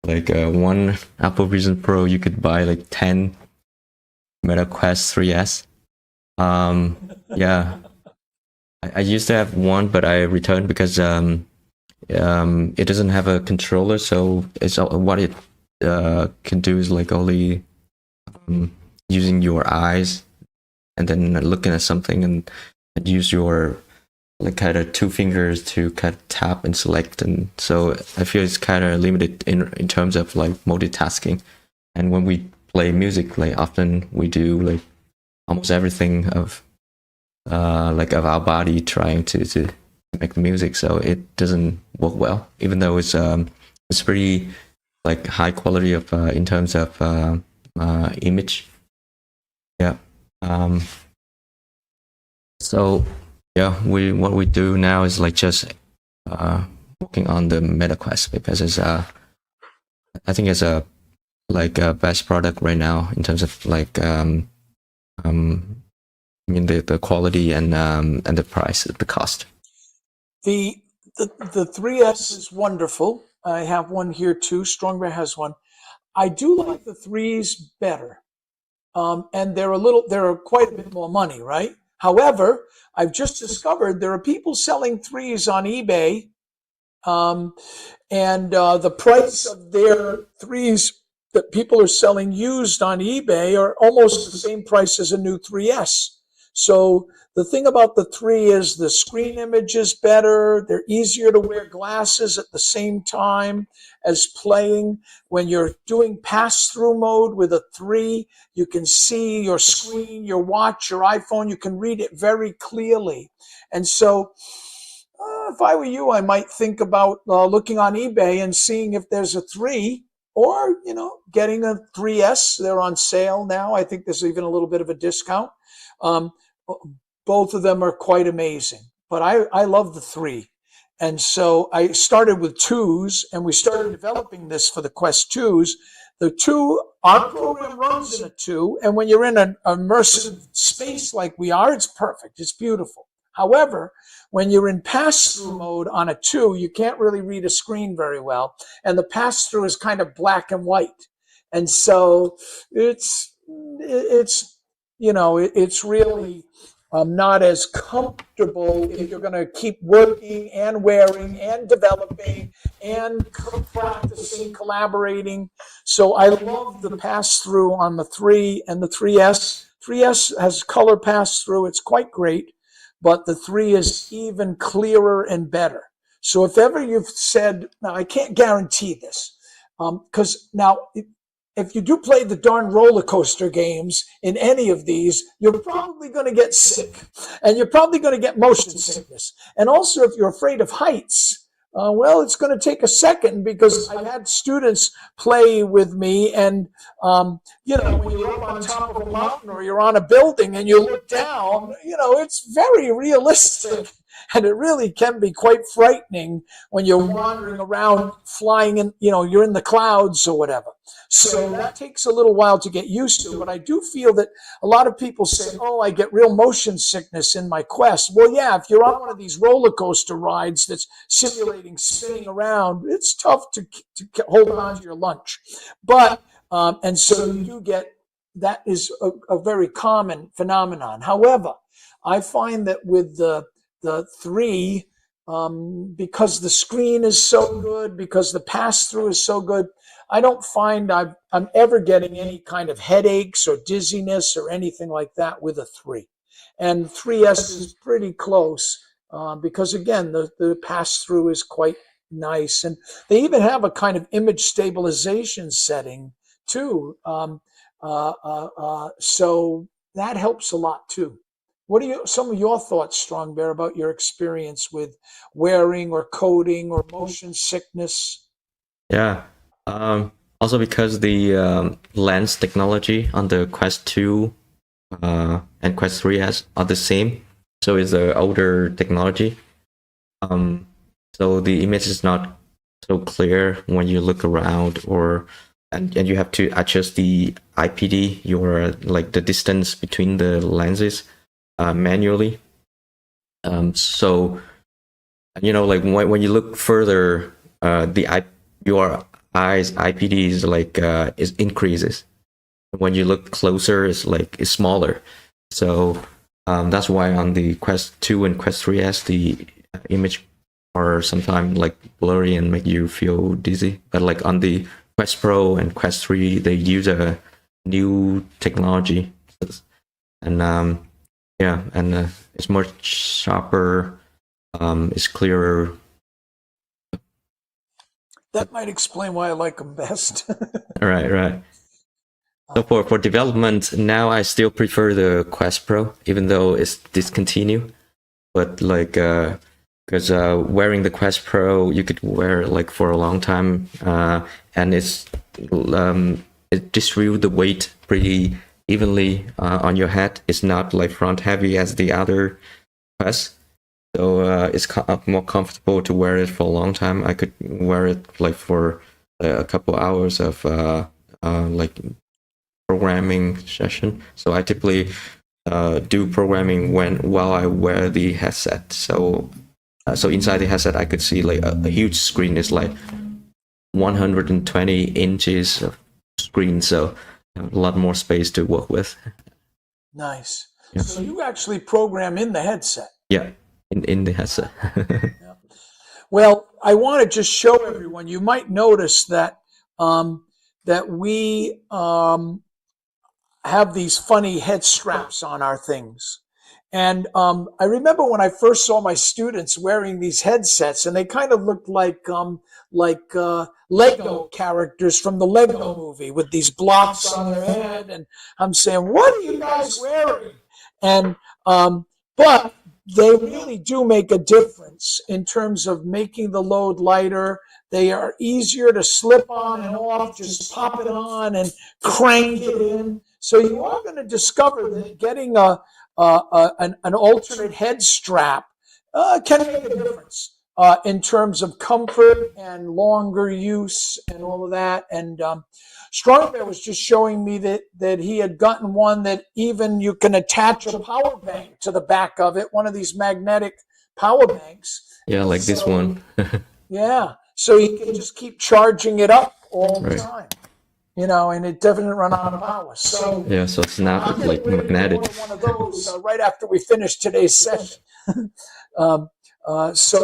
Like one Apple Vision Pro, you could buy like 10 Meta Quest 3S. Yeah, I used to have one, but I returned because it doesn't have a controller, so it's what it can do is like only using your eyes and then looking at something and use your like kind of two fingers to kind of tap and select, and so I feel it's kind of limited in terms of like multitasking. And when we play music, like often we do like almost everything of like of our body trying to make music, so it doesn't work well, even though it's pretty like high quality of in terms of image. Yeah. So yeah, what we do now is like just working on the MetaQuest, because it's I think it's a like a best product right now in terms of like I mean the quality and the price, the cost. The 3S is wonderful. I have one here too. Strongbear has one. I do like the 3s better. And they're quite a bit more money, right? However, I've just discovered there are people selling 3s on eBay, and the price of their 3s that people are selling used on eBay are almost the same price as a new 3S. So the thing about the 3 is the screen image is better. They're easier to wear glasses at the same time as playing. When you're doing pass-through mode with a 3, you can see your screen, your watch, your iPhone. You can read it very clearly. And so if I were you, I might think about looking on eBay and seeing if there's a 3, or, getting a 3S. They're on sale now. I think there's even a little bit of a discount. Both of them are quite amazing, but I love the 3. And so I started with 2s, and we started developing this for the Quest 2s. The 2, our program runs in a 2, and when you're in an immersive space like we are, it's perfect. It's beautiful. However, when you're in pass-through mode on a 2, you can't really read a screen very well, and the pass-through is kind of black and white. And so it's really not as comfortable if you're going to keep working and wearing and developing and practicing, collaborating. So I love the pass-through on the 3 and the 3S. 3S has color pass-through. It's quite great, but the 3 is even clearer and better. So if ever you've said, now I can't guarantee this, because now if you do play the darn roller coaster games in any of these, you're probably going to get sick, and you're probably going to get motion sickness. And also, if you're afraid of heights, well, it's going to take a second, because I've had students play with me, and when you're up on top of a mountain or you're on a building and you look down, it's very realistic. And it really can be quite frightening when you're wandering around, flying in, you're in the clouds or whatever. So that takes a little while to get used to. But I do feel that a lot of people say, oh, I get real motion sickness in my Quest. Well, yeah, if you're on one of these roller coaster rides that's simulating spinning around, it's tough to hold on to your lunch. But, and so you do get, that is a very common phenomenon. However, I find that with the 3, because the screen is so good, because the pass-through is so good, I don't find I'm ever getting any kind of headaches or dizziness or anything like that with a 3. And 3S is pretty close, because, again, the pass-through is quite nice. And they even have a kind of image stabilization setting, too. So that helps a lot, too. What are some of your thoughts, Strongbear, about your experience with wearing or coding or motion sickness? Yeah. Also, because the lens technology on the Quest 2 and Quest 3S are the same, so it's the older technology. So the image is not so clear when you look around, and you have to adjust the IPD, like the distance between the lenses, manually. So like when you look further, your eyes IPD is like is increases. When you look closer, it's smaller. So that's why on the Quest 2 and Quest 3S the image are sometimes like blurry and make you feel dizzy. But like on the Quest Pro and Quest 3, they use a new technology, and it's more sharper, it's clearer. That might explain why I like them best. Right. So for development now, I still prefer the Quest Pro, even though it's discontinued. But like, because wearing the Quest Pro, you could wear like for a long time, and it distributes the weight pretty evenly on your head. It's not like front heavy as the other Quest. So it's more comfortable to wear it for a long time. I could wear it like for a couple hours of like programming session. So I typically do programming while I wear the headset. So inside the headset, I could see like a huge screen. It's like 120 inches of screen. So a lot more space to work with. Nice. Yeah. So you actually program in the headset. Yeah. In the headset. Yeah. Well, I want to just show everyone. You might notice that that we have these funny head straps on our things. And I remember when I first saw my students wearing these headsets, and they kind of looked like Lego characters from the Lego movie with these blocks on their head. And I'm saying, what are you guys wearing? And but they really do make a difference in terms of making the load lighter. They are easier to slip on and off, just pop it on and crank it in. So you are going to discover that getting an alternate head strap can make a difference in terms of comfort and longer use and all of that. And Strongbear was just showing me that he had gotten one that even you can attach a power bank to the back of it, one of these magnetic power banks. Yeah, like this one. Yeah, so you can just keep charging it up all the Right. time, you know, and it doesn't run out of power. So Yeah, so it's not I'm like gonna magnetic. order one of those right after we finish today's session, so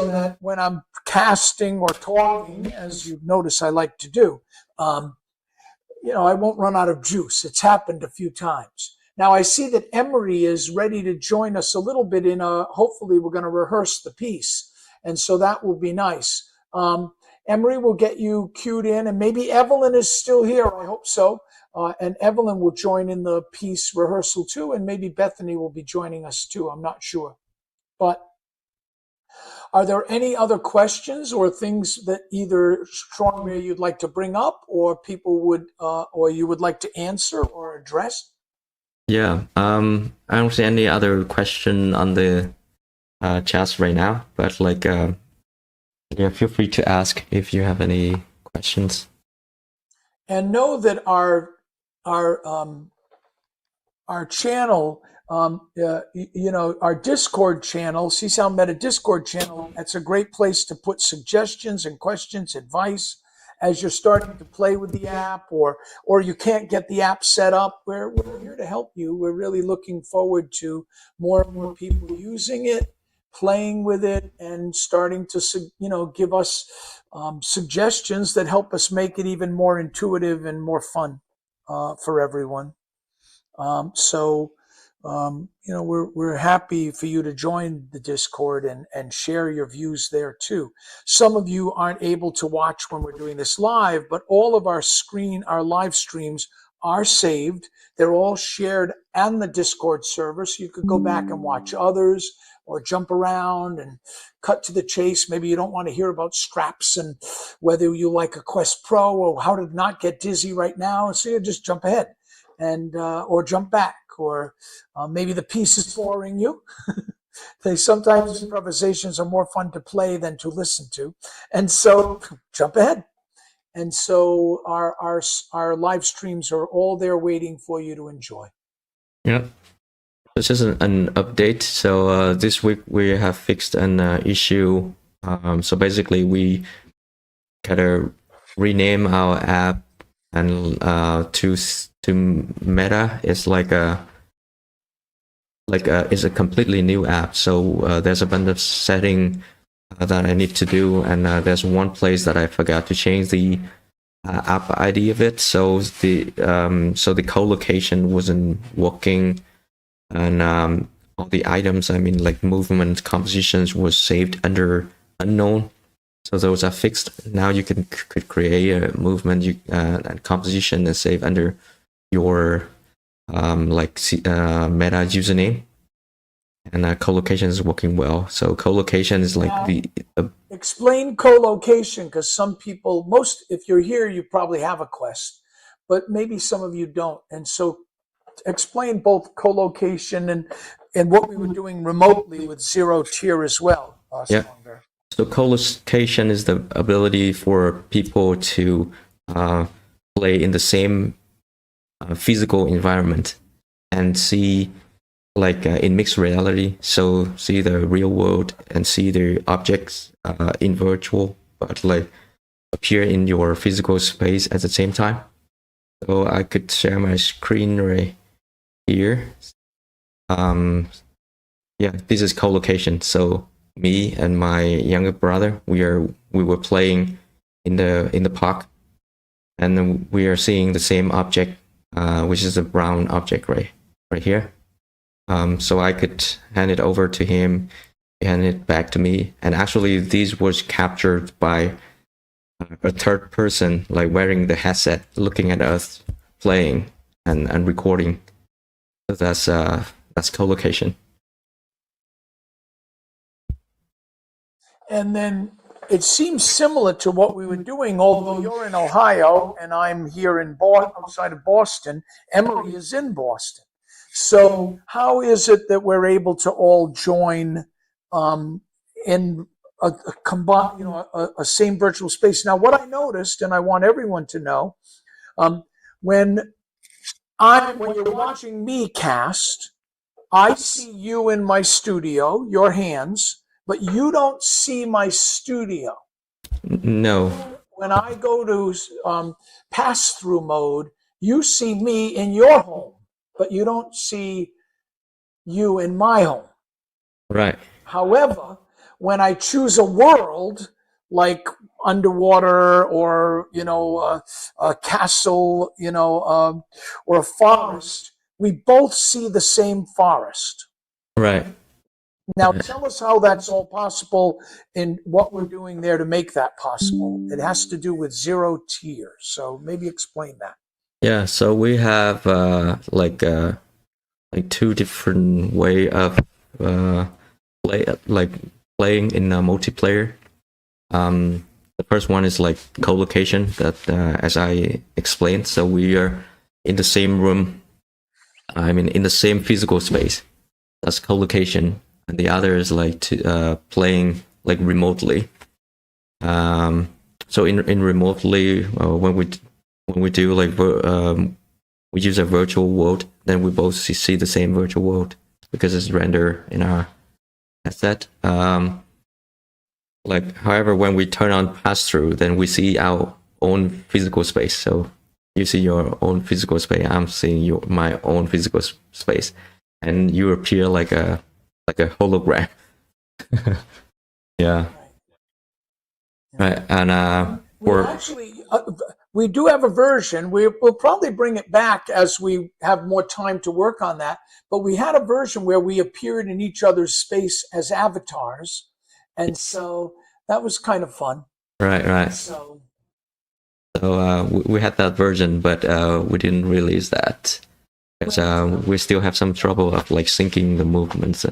that when I'm casting or talking, as you notice I like to do, you know, I won't run out of juice. It's happened a few times. Now I see that Emery is ready to join us a little bit in hopefully we're going to rehearse the piece. And so that will be nice. Emery will get you cued in, and maybe Evelyn is still here. I hope so. And Evelyn will join in the piece rehearsal too. And maybe Bethany will be joining us too. I'm not sure. But are there any other questions or things that either Strongbear you'd like to bring up, or people would, or you would like to answer or address? Yeah. I don't see any other question on the chat right now, but like, yeah, feel free to ask if you have any questions. And know that our channel, you know, our Discord channel, CsoundMeta Discord channel, that's a great place to put suggestions and questions, advice as you're starting to play with the app, or you can't get the app set up. We're here to help you. We're really looking forward to more and more people using it, playing with it, and starting to, you know, give us suggestions that help us make it even more intuitive and more fun for everyone. You know, we're happy for you to join the Discord and share your views there too. Some of you aren't able to watch when we're doing this live, but all of our live streams are saved. They're all shared on the Discord server, so you could go back and watch others or jump around and cut to the chase. Maybe you don't want to hear about straps and whether you like a Quest Pro or how to not get dizzy right now. So you just jump ahead and or jump back, or maybe the piece is boring you. Sometimes improvisations are more fun to play than to listen to, and so jump ahead. And so our live streams are all there waiting for you to enjoy. Yeah. This is an update. So this week we have fixed an issue. So basically we gotta rename our app and to Meta. It's it's a completely new app. So there's a bunch of setting that I need to do, and there's one place that I forgot to change the app ID of it. So the co-location wasn't working, and all the items, I mean, like movement compositions, was saved under unknown. So those are fixed. Now you could create a movement and composition and save under your Meta username, and co-location is working well. So co-location is like explain co-location, because some people, if you're here, you probably have a Quest, but maybe some of you don't. And so explain both co-location and what we were doing remotely with zero tier as well. Yeah. Strongbear. So co-location is the ability for people to play in the same physical environment and see, like in mixed reality, so see the real world and see the objects in virtual, but like appear in your physical space at the same time. So I could share my screen right here. Yeah, this is co-location. So me and my younger brother, we were playing in the park, and then we are seeing the same object, which is a brown object right here. So I could hand it over to him, hand it back to me, and actually these was captured by a third person, like wearing the headset, looking at us playing and recording. So that's co-location. And then it seems similar to what we were doing, although you're in Ohio and I'm here in outside of Boston. Emory is in Boston. So how is it that we're able to all join in a combined, a same virtual space? Now, what I noticed, and I want everyone to know, when you're watching me cast, I see you in my studio, your hands, but you don't see my studio. No. When I go to pass-through mode, you see me in your home, but you don't see you in my home. Right. However, when I choose a world like underwater or a castle, or a forest, we both see the same forest. Right. Now, tell us how that's all possible and what we're doing there to make that possible. It has to do with zero tier, so maybe explain that. Yeah. So we have like two different way of playing in a multiplayer. The first one is like co-location, that as I explained. So we are in the same room. I mean, in the same physical space. That's co-location. And the other is like playing like remotely. So in remotely, when we do like we use a virtual world, then we both see the same virtual world because it's rendered in our headset. However, when we turn on pass through, then we see our own physical space. So you see your own physical space. I'm seeing my own physical space, and you appear like a hologram. Yeah. Right. And we do have a version. We'll probably bring it back as we have more time to work on that. But we had a version where we appeared in each other's space as avatars. And so that was kind of fun. Right. So we had that version, but we didn't release that because we still have some trouble of like syncing the movements.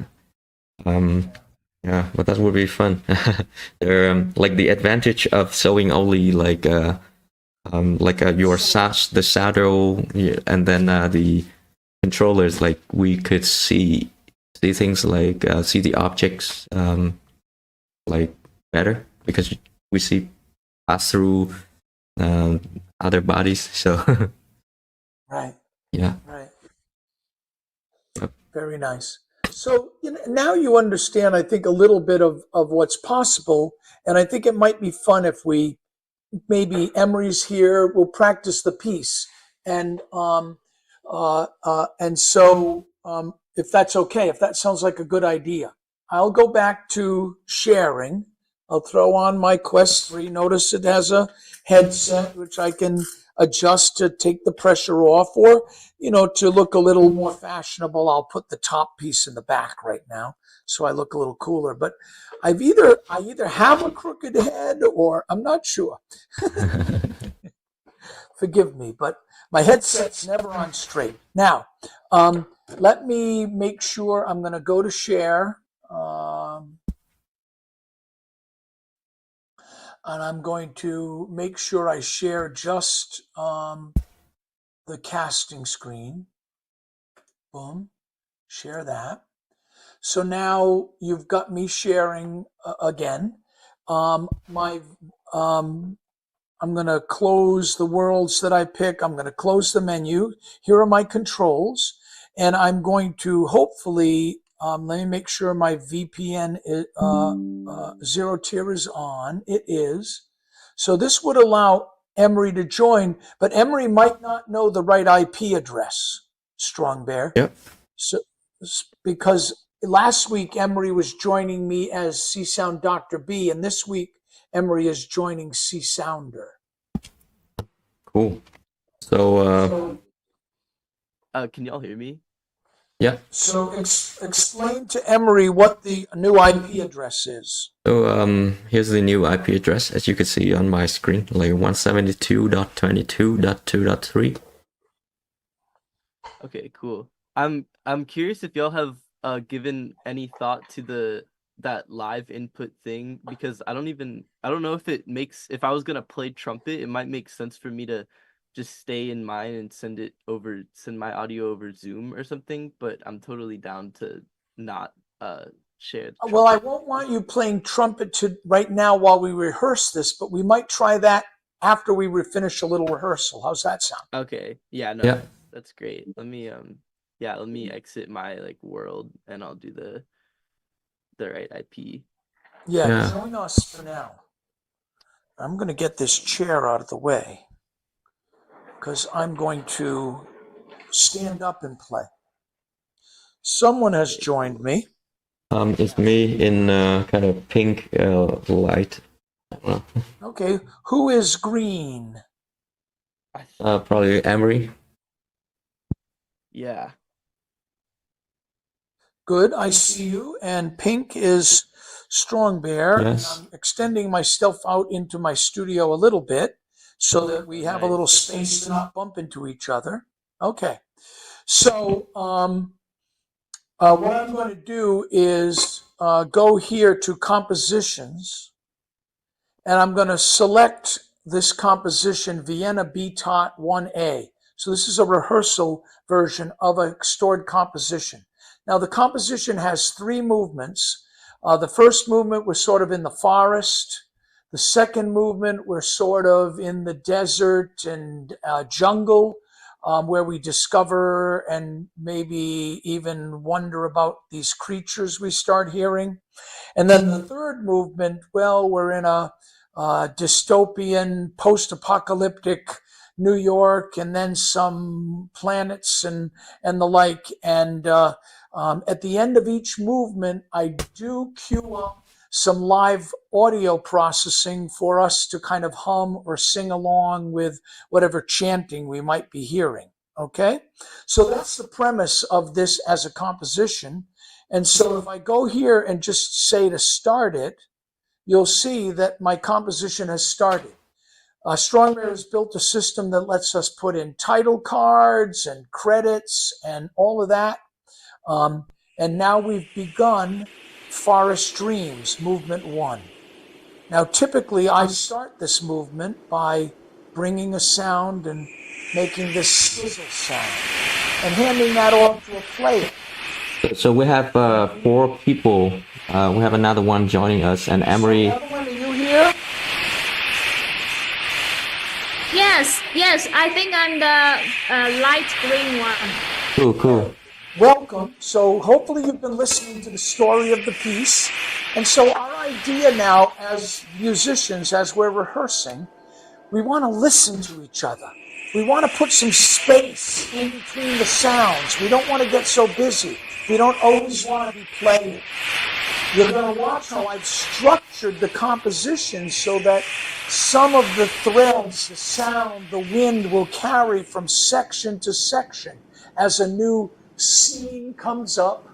Yeah, but that would be fun. Like the advantage of showing only like your the shadow, and then the controllers, like we could see things like see the objects like better because we see pass through other bodies. So right. Yeah. Right. Yep. Very nice. So now you understand, I think, a little bit of what's possible, and I think it might be fun if we maybe Emery's here. We'll practice the piece, and so if that's okay, if that sounds like a good idea, I'll go back to sharing. I'll throw on my Quest 3. Notice it has a headset which I can adjust to take the pressure off, or to look a little more fashionable, I'll put the top piece in the back right now so I look a little cooler. But I either have a crooked head or I'm not sure. Forgive me, but my headset's never on straight. Now, let me make sure. I'm going to go to share. And I'm going to make sure I share just the casting screen. Boom. Share that. So now you've got me sharing again. I'm going to close the worlds that I pick. I'm going to close the menu. Here are my controls. And I'm going to hopefully, let me make sure my VPN zero tier is on. It is. So this would allow Emery to join, but Emery might not know the right IP address, Strongbear. Yep. So, because last week Emery was joining me as Csound Dr.B, and this week Emery is joining Csounder. Cool. So, can y'all hear me? yeah. So explain to Emery what the new IP address is. So here's the new IP address, as you can see on my screen, like 172.22.2.3. Okay, cool. I'm curious if y'all have given any thought to that live input thing, because I don't know if I was gonna play trumpet, it might make sense for me to just stay in mine and send my audio over Zoom or something, but I'm totally down to not share the Well, I trumpet. won't want you playing trumpet right now while we rehearse this, but we might try that after we finish a little rehearsal. How's that sound? Okay. Yeah, no, Yeah. that's great. Let me exit my world and I'll do the right IP. Yeah, join us for now. I'm going to get this chair out of the way because I'm going to stand up and play. Someone has joined me. It's me in kind of pink light. Okay, who is green? Probably Emery. Yeah. Good, I see you. And pink is Strongbear. Yes. I'm extending myself out into my studio a little bit so that we have a little space to not bump into each other. Okay. So what I'm going to do is go here to compositions, and I'm going to select this composition, Vienna BTOT 1A. So this is a rehearsal version of a stored composition. Now the composition has three movements. The first movement was sort of in the forest. The second movement we're sort of in the desert and jungle, where we discover and maybe even wonder about these creatures we start hearing. And then the third movement, well, we're in a dystopian, post-apocalyptic New York, and then some planets and the like. And at the end of each movement, I do cue up some live audio processing for us to kind of hum or sing along with whatever chanting we might be hearing. Okay? So that's the premise of this as a composition. And so if I go here and just say to start it, you'll see that my composition has started. Strongbear has built a system that lets us put in title cards and credits and all of that. And now we've begun Forest Dreams, Movement 1. Now, typically, I start this movement by bringing a sound and making this sizzle sound and handing that off to a player. So we have 4 people. We have another one joining us, and Emery. Another one, are you here? Yes, I think I'm the light green one. Cool. Welcome. So hopefully you've been listening to the story of the piece. And so our idea now as musicians, as we're rehearsing, we want to listen to each other. We want to put some space in between the sounds. We don't want to get so busy. We don't always want to be playing. You're going to watch how I've structured the composition so that some of the threads, the sound, the wind will carry from section to section as a new scene comes up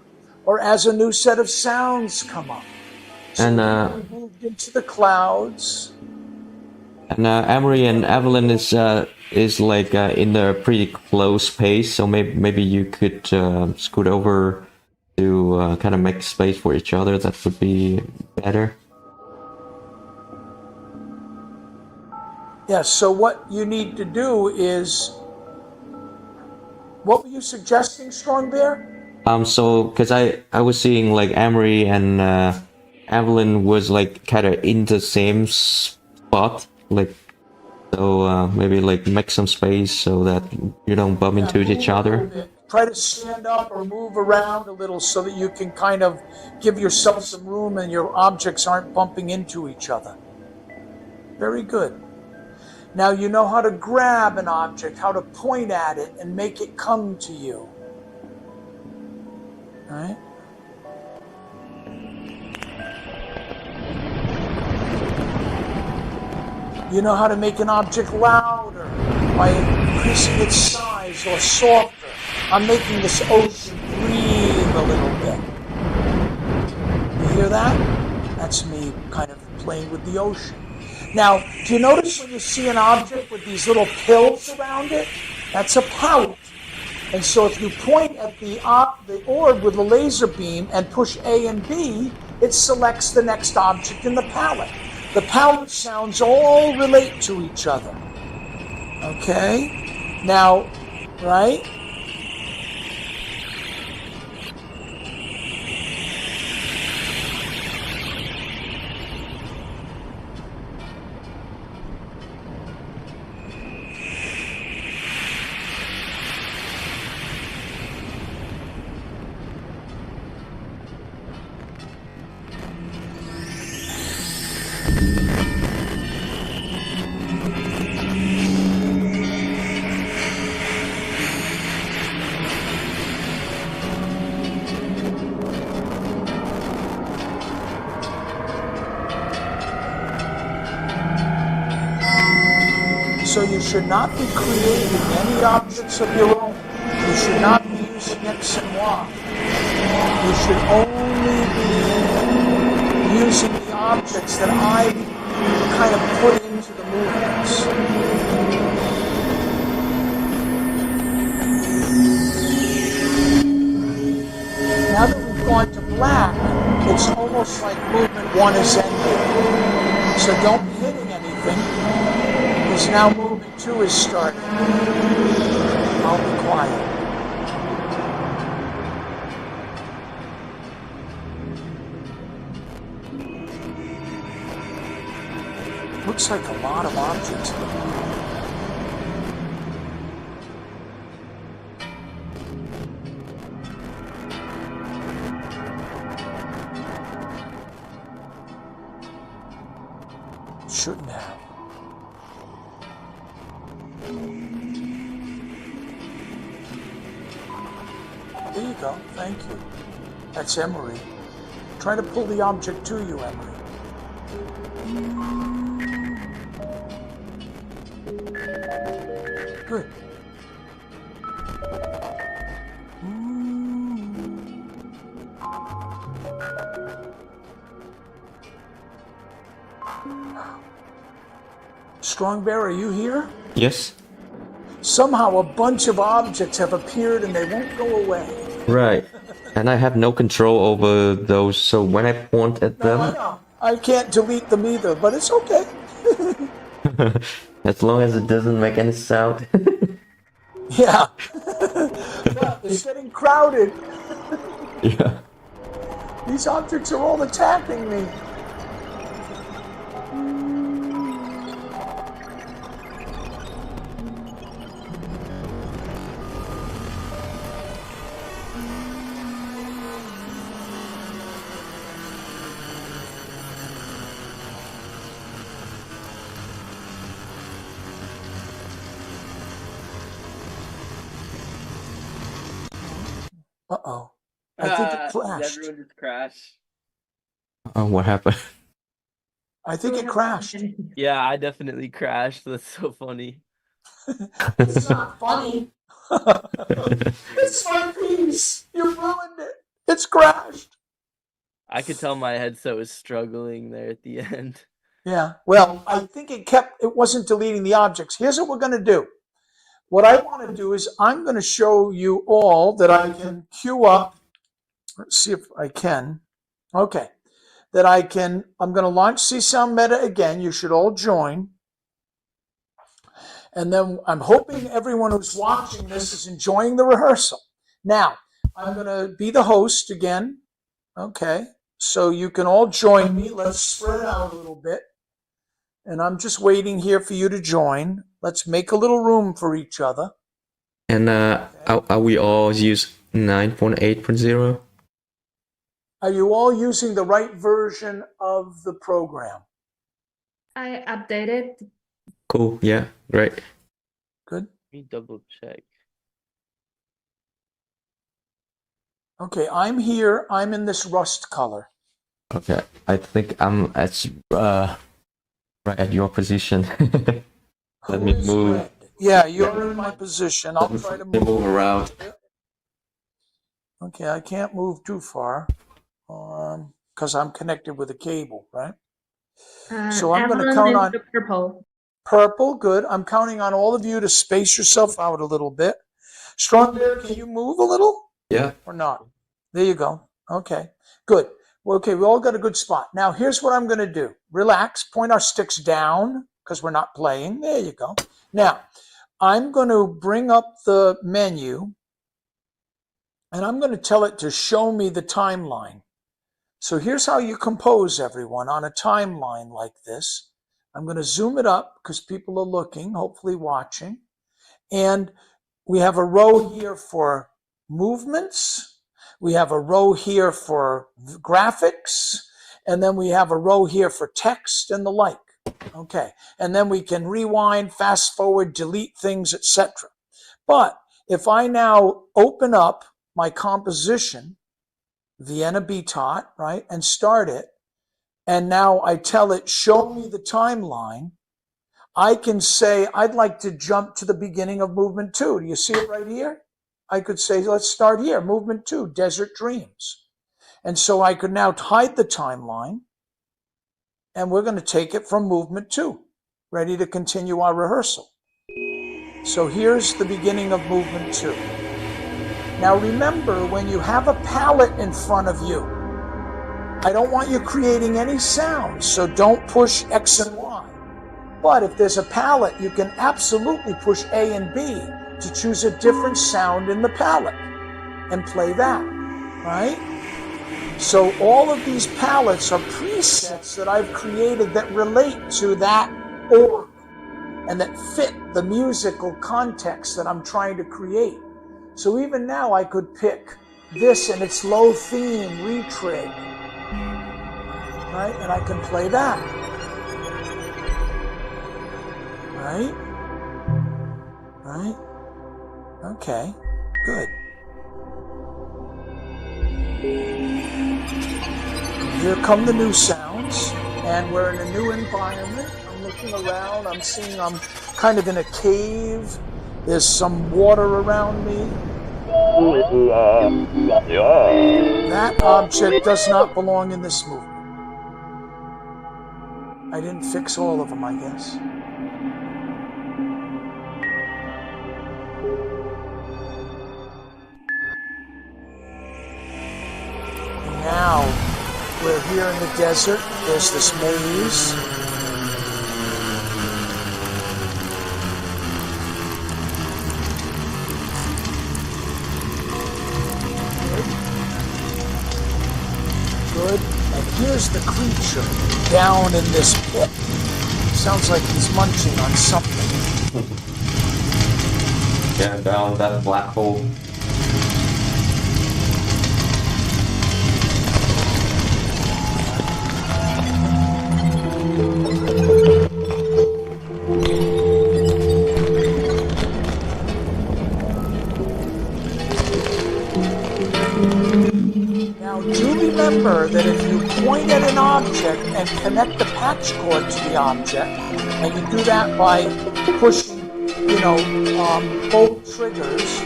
or as a new set of sounds come up. So And we moved into the clouds. And Amory and Evelyn is like in a pretty close space, so maybe you could scoot over to kind of make space for each other. That would be better. Yeah, so what you need to do is, what were you suggesting, Strong Bear? So because I was seeing like Amory and Evelyn was like kind of in the same spot, like so maybe like make some space so that you don't bump into each other. Try to stand up or move around a little so that you can kind of give yourself some room and your objects aren't bumping into each other. Very good. Now you know how to grab an object, how to point at it and make it come to you. All right? You know how to make an object louder by increasing its size or softer. I'm making this ocean breathe a little bit. You hear that? That's me kind of playing with the ocean. Now, do you notice when you see an object with these little pills around it? That's a palette. And so if you point at the orb with a laser beam and push A and B, it selects the next object in the palette. The palette sounds all relate to each other. Okay? Now, right? So you should not be creating any objects of your own. You should not be using X and Y. You should only be using the objects that I kind of put into the movements. Now that we've gone to black, it's almost like movement 1 is ended. So don't be hitting anything. Because now movement 2 is starting. I'll be quiet. Looks like a lot of objects here. Shouldn't have. There you go. Thank you. That's Emery. Try to pull the object to you, Emery. Good. Strong Bear, are you here? Yes. Somehow a bunch of objects have appeared and they won't go away. Right. And I have no control over those, so when I point at them... No. I can't delete them either, but it's okay. As long as it doesn't make any sound. Yeah. Well, it's getting crowded. Yeah. These objects are all attacking me. Uh-oh. I think it crashed. Everyone just crashed. Oh, what happened? I think it crashed. Yeah, I definitely crashed. That's so funny. It's not funny. It's my piece. You ruined it. It's crashed. I could tell my headset was struggling there at the end. Yeah. Well, I think it wasn't deleting the objects. Here's what we're going to do. What I want to do is I'm going to show you all that I can queue up. Let's see if I can. Okay. I'm going to launch CsoundMeta again. You should all join. And then I'm hoping everyone who's watching this is enjoying the rehearsal. Now, I'm going to be the host again. Okay. So you can all join me. Let's spread out a little bit. And I'm just waiting here for you to join. Let's make a little room for each other. And are we all use 9.8.0? Are you all using the right version of the program? I updated. Cool. Yeah. Great. Good. Let me double check. Okay, I'm here. I'm in this rust color. Okay. I think I'm at right at your position. Let me Who is move. red? Yeah, you're in my position. I'll try to move around. Okay, I can't move too far because I'm connected with a cable, right? So I'm going to count on the purple. purple. Good. I'm counting on all of you to space yourself out a little bit. Strongbear, can you move a little? Yeah. Or not? There you go. Okay, good. Well, okay, we all got a good spot. Now, here's what I'm going to do. Relax. Point our sticks down because we're not playing. There you go. Now, I'm going to bring up the menu, and I'm going to tell it to show me the timeline. So here's how you compose, everyone, on a timeline like this. I'm going to zoom it up because people are looking, hopefully watching. And we have a row here for movements. We have a row here for graphics. And then we have a row here for text and the like. Okay. And then we can rewind, fast forward, delete things, etc. But if I now open up my composition, Vienna BTOT, right, and start it, and now I tell it, show me the timeline, I can say, I'd like to jump to the beginning of movement 2. Do you see it right here? I could say, let's start here, movement 2, Desert Dreams. And so I could now hide the timeline, and we're going to take it from movement 2, ready to continue our rehearsal. So here's the beginning of movement 2. Now remember, when you have a palette in front of you, I don't want you creating any sounds, so don't push X and Y. But if there's a palette, you can absolutely push A and B to choose a different sound in the palette and play that, right? So all of these palettes are presets that I've created that relate to that org and that fit the musical context that I'm trying to create. So even now I could pick this and its low theme, retrig, right? And I can play that, right? Right? Okay, good. Here come the new sounds, and we're in a new environment. I'm looking around, I'm seeing I'm kind of in a cave. There's some water around me. That object does not belong in this movement. I didn't fix all of them, I guess. And now we're here in the desert. There's this maze. Good. And here's the creature down in this pit. Sounds like he's munching on something. Yeah, down that black hole. Now, do remember that if you point at an object and connect the patch cord to the object, and you do that by pushing, both triggers,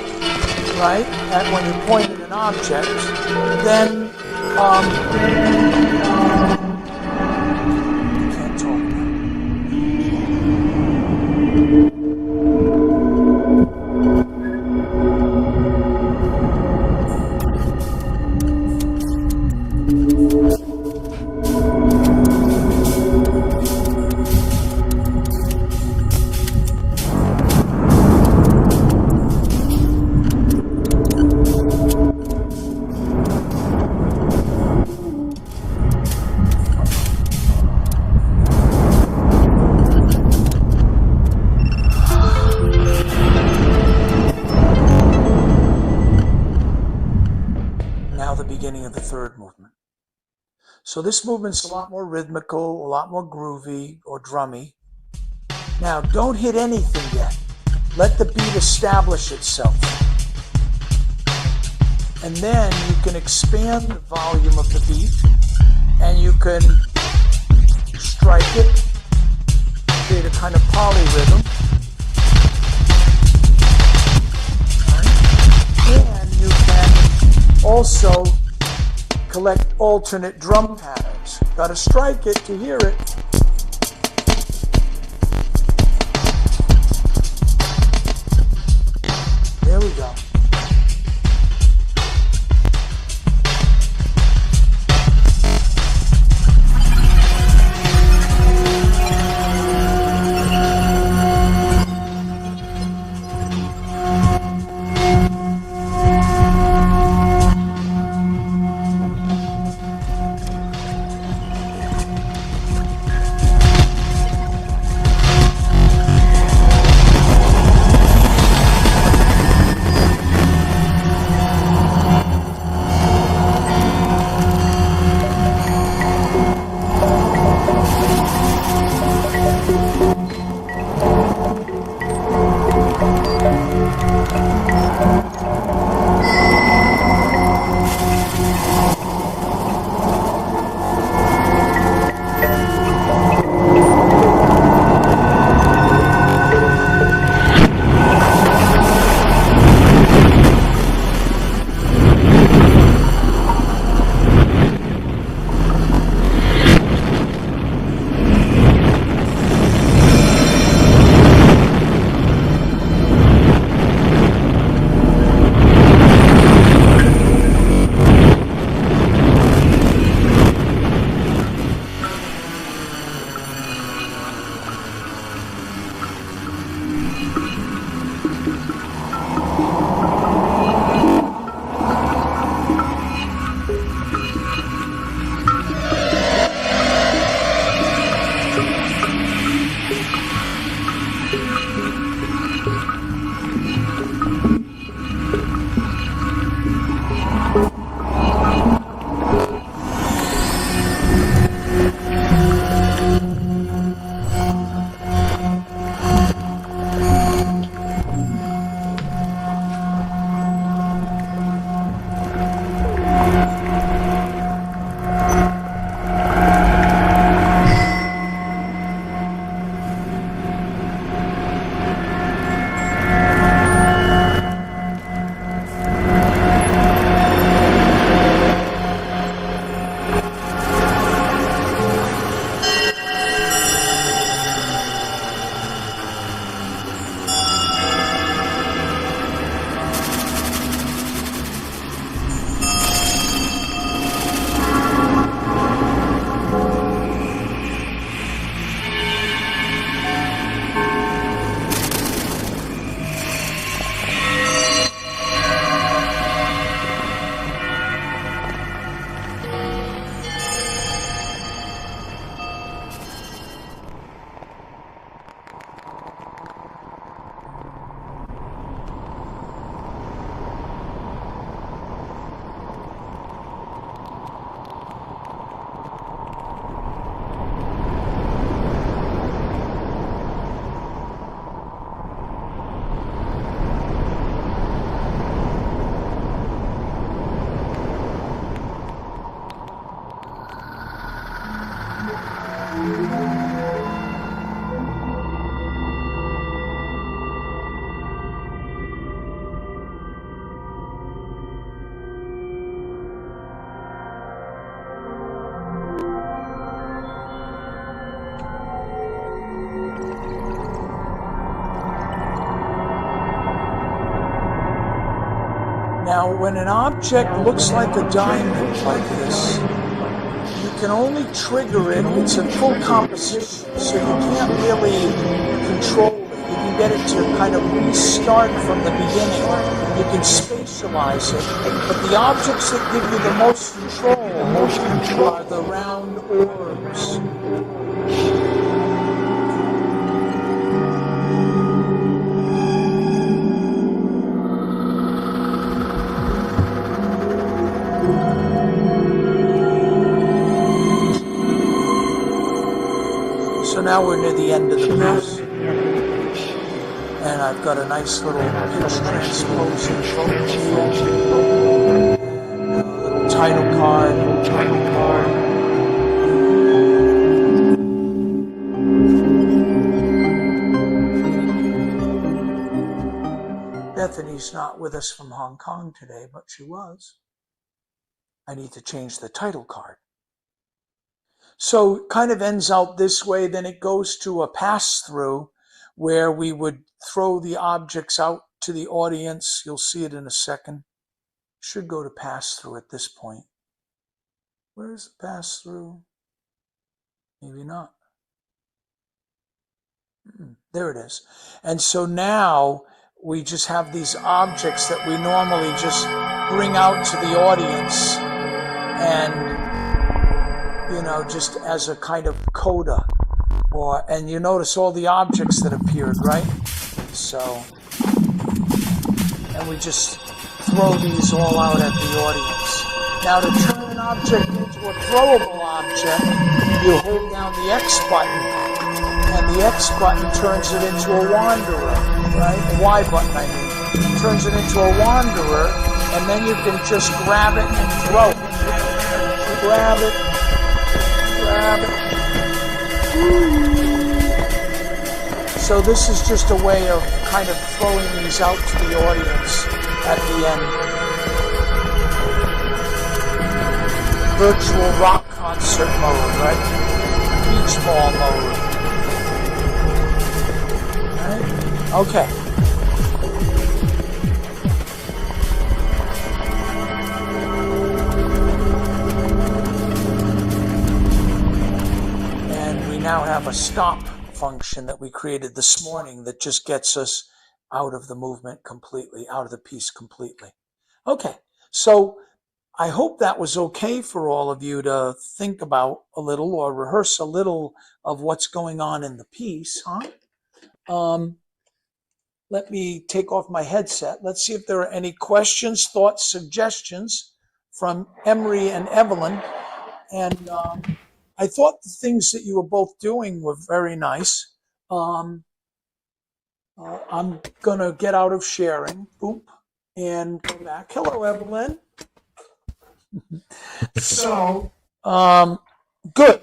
right, and when you point at an object, then, I can't talk. third movement. So this movement's a lot more rhythmical, a lot more groovy or drummy. Now, don't hit anything yet. Let the beat establish itself. And then you can expand the volume of the beat, and you can strike it, create a kind of polyrhythm. And you can also collect alternate drum patterns. Got to strike it to hear it. There we go. Now, when an object looks like a diamond like this, you can only trigger it. It's a full composition, so you can't really control it. You can get it to kind of restart from the beginning. You can spatialize it. But the objects that give you the most control are the round orbs. now we're near the end of the piece. And I've got a nice little pitch transposing little title card. Bethany's not with us from Hong Kong today, but she was. I need to change the title card. So it kind of ends out this way. Then it goes to a pass-through where we would throw the objects out to the audience. You'll see it in a second. Should go to pass-through at this point. Where's the pass-through? Maybe not. There it is. And so now we just have these objects that we normally just bring out to the audience and, just as a kind of coda. And you notice all the objects that appeared, right? So, and we just throw these all out at the audience. Now to turn an object into a throwable object, you hold down the X button, and the X button turns it into a wanderer, right? The Y button, I mean, turns it into a wanderer, and then you can just grab it and throw it. Grab it, grab it. So this is just a way of kind of throwing these out to the audience at the end. Virtual rock concert mode, right? Beach ball mode. Right? Okay. And we now have a stop function that we created this morning that just gets us out of the movement completely, out of the piece completely. Okay, so I hope that was okay for all of you to think about a little or rehearse a little of what's going on in the piece, huh? Let me take off my headset. Let's see if there are any questions, thoughts, suggestions from Emery and Evelyn. And I thought the things that you were both doing were very nice. I'm going to get out of sharing, boop, and go back. Hello, Evelyn. So, good.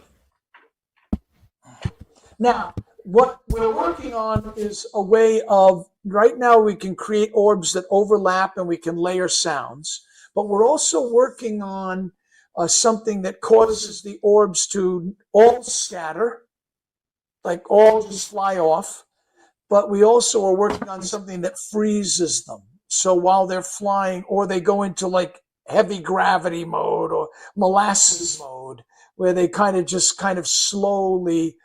Now, what we're working on is a way of, right now we can create orbs that overlap and we can layer sounds, but we're also working on something that causes the orbs to all scatter, like all just fly off, but we also are working on something that freezes them. So while they're flying, or they go into like heavy gravity mode or molasses mode, where they kind of slowly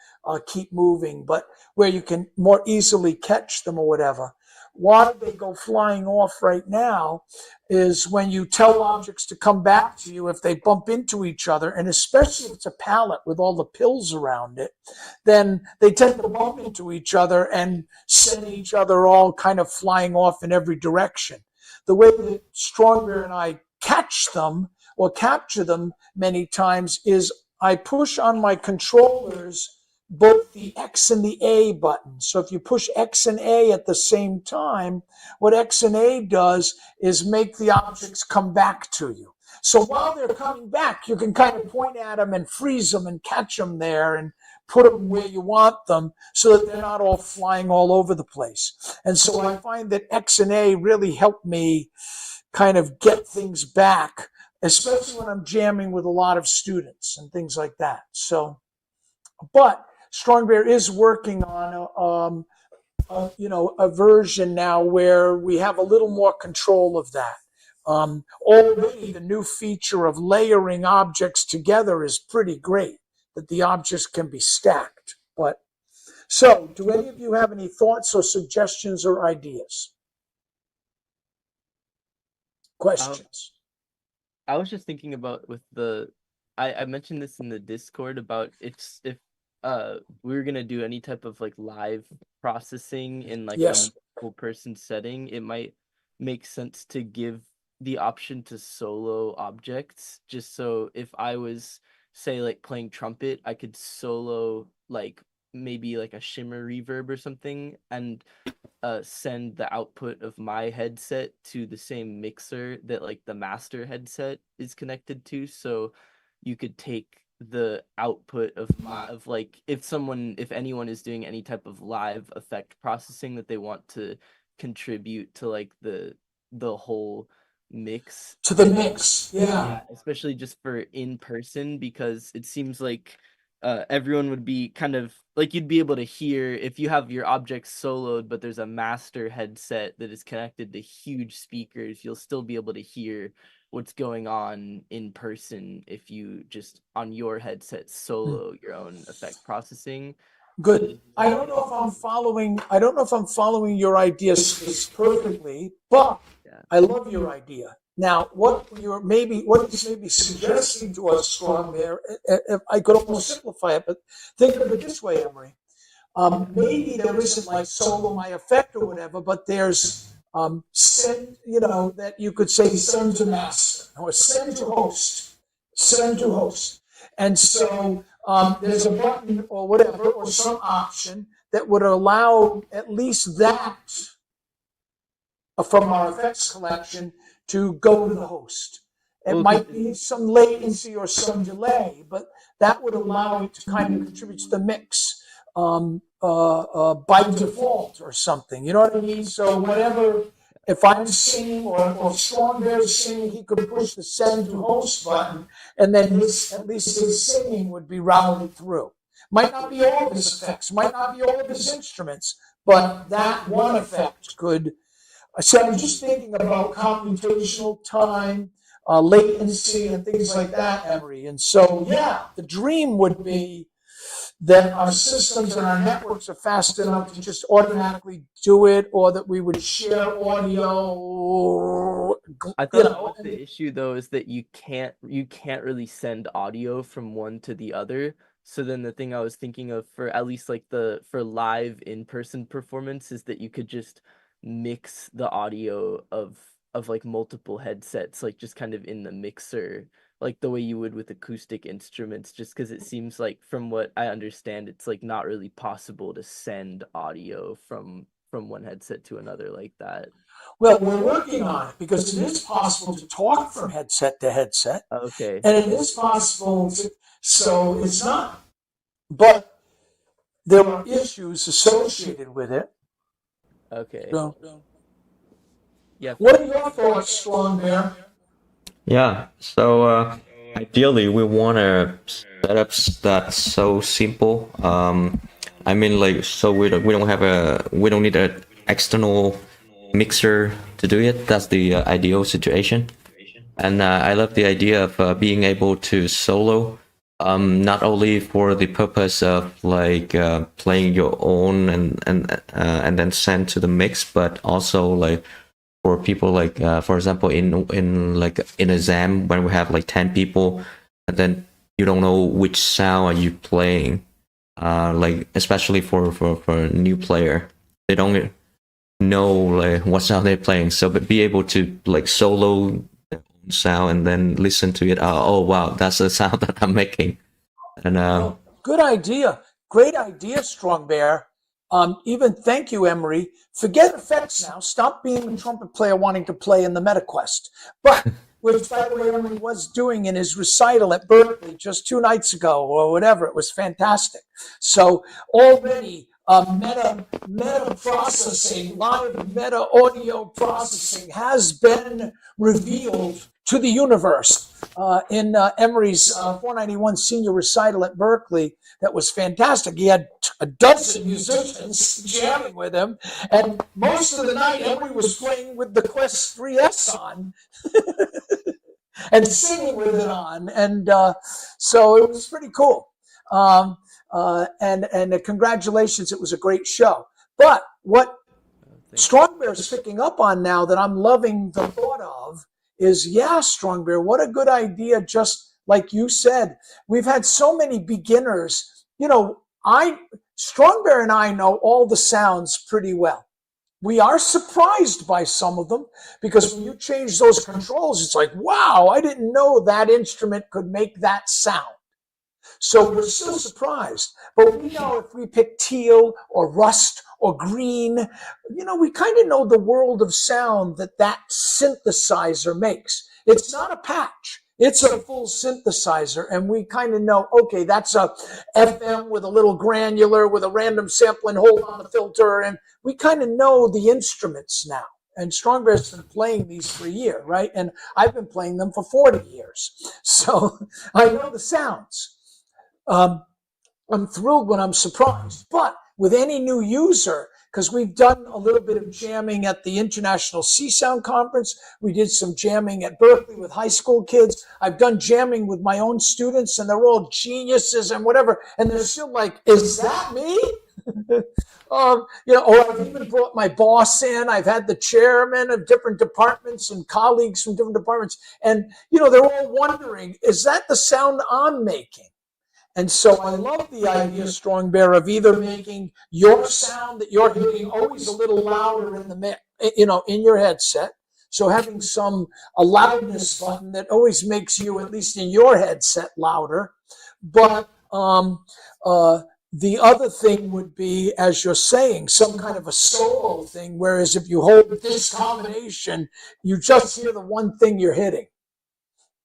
keep moving, but where you can more easily catch them or whatever. Why they go flying off right now is when you tell objects to come back to you, if they bump into each other, and especially if it's a pallet with all the pills around it, then they tend to bump into each other and send each other all kind of flying off in every direction. The way that Strongbear and I catch them or capture them many times is I push on my controllers both the X and the A button. So if you push X and A at the same time, what X and A does is make the objects come back to you. So while they're coming back, you can kind of point at them and freeze them and catch them there and put them where you want them so that they're not all flying all over the place. And so I find that X and A really help me kind of get things back, especially when I'm jamming with a lot of students and things like that. So, but Strongbear is working on a version now where we have a little more control of that. Already the new feature of layering objects together is pretty great, that the objects can be stacked. But so, do any of you have any thoughts or suggestions or ideas? Questions? I was just thinking about with I mentioned this in the Discord about if we were gonna do any type of like live processing in like Yes. a multiple person setting, it might make sense to give the option to solo objects, just so if I was say like playing trumpet, I could solo like maybe like a shimmer reverb or something, and send the output of my headset to the same mixer that like the master headset is connected to. So you could take the output of like if anyone is doing any type of live effect processing that they want to contribute to like the whole mix, To the mix. Yeah. especially just for in person, because it seems like everyone would be kind of like, you'd be able to hear if you have your objects soloed, but there's a master headset that is connected to huge speakers, you'll still be able to hear what's going on in person if you just on your headset solo your own effect processing. Good. I don't know if I'm following your ideas perfectly, but Yeah. I love your idea. Now, what you're maybe suggesting to us, strongbear, if I could almost simplify it, but think of it this way, Emery. Maybe there isn't like solo my effect or whatever, but there's send, that you could say send to master or send to host, and so there's a button or whatever or some option that would allow at least that from our effects collection to go to the host. It might be some latency or some delay, but that would allow it to kind of contribute to the mix by default or something. You know what I mean? So whatever, if I'm singing or strongbear is singing, he could push the send to host button, and then at least his singing would be routed through. Might not be all of his effects, might not be all of his instruments, but that one effect could. So I'm just thinking about computational time, latency, and things like that, Emery. And so, yeah, the dream would be that our systems and our networks are fast enough to just automatically do it, or that we would share audio. I thought the issue though is that you can't really send audio from one to the other. So then the thing I was thinking of for at least like for live in-person performance is that you could just mix the audio of like multiple headsets, like just kind of in the mixer, like the way you would with acoustic instruments, just because it seems like from what I understand, it's like not really possible to send audio from one headset to another like that. Well, we're working on it because it is possible to talk from headset to headset. Okay. And it is possible so it's not, but there are issues associated with it. Okay. So, Yeah. what are your thoughts, strongbear? Yeah, so ideally we want a setup that's so simple. I mean, like, so we don't need an external mixer to do it. That's the ideal situation. And I love the idea of being able to solo, not only for the purpose of like playing your own and then send to the mix, but also like for people like for example in a jam when we have like 10 people and then you don't know which sound are you playing, like especially for a new player, they don't know like what sound they're playing, so but be able to like solo their own sound and then listen to it. Oh wow, that's the sound that I'm making. And good idea, great idea, strongbear. Even thank you, Emery. Forget effects now. Stop being a trumpet player wanting to play in the MetaQuest. But, which, by the way, Emery was doing in his recital at Berkeley just 2 nights ago or whatever. It was fantastic. So already meta processing, live meta audio processing has been revealed to the universe in Emery's 491 senior recital at Berkeley. That was fantastic. He had a dozen musicians jamming with him, and most of the night Emery was playing with the Quest 3S on and singing with it on, and so it was pretty cool. And congratulations, it was a great show. But what Strongbear is picking up on now that I'm loving the thought of is, yeah, Strongbear, what a good idea. Just like you said, we've had so many beginners. Strongbear and I know all the sounds pretty well. We are surprised by some of them because when you change those controls, it's like, wow, I didn't know that instrument could make that sound. So we're still surprised. But we know if we pick teal or rust or green, we kind of know the world of sound that synthesizer makes. It's not a patch. It's a full synthesizer, and we kind of know, okay, that's a FM with a little granular with a random sampling hold on the filter, and we kind of know the instruments now. And Strongbear's been playing these for a year, right? And I've been playing them for 40 years. So I know the sounds. I'm thrilled when I'm surprised. But with any new user, because we've done a little bit of jamming at the International Csound Conference. We did some jamming at Berkeley with high school kids. I've done jamming with my own students, and they're all geniuses and whatever. And they're still like, is that me? Or I've even brought my boss in. I've had the chairman of different departments and colleagues from different departments. And, they're all wondering, is that the sound I'm making? And so I love the idea, Strongbear, of either making your sound that you're hitting always a little louder in the in your headset. So having a loudness button that always makes you, at least in your headset, louder. But the other thing would be, as you're saying, some kind of a solo thing. Whereas if you hold this combination, you just hear the one thing you're hitting.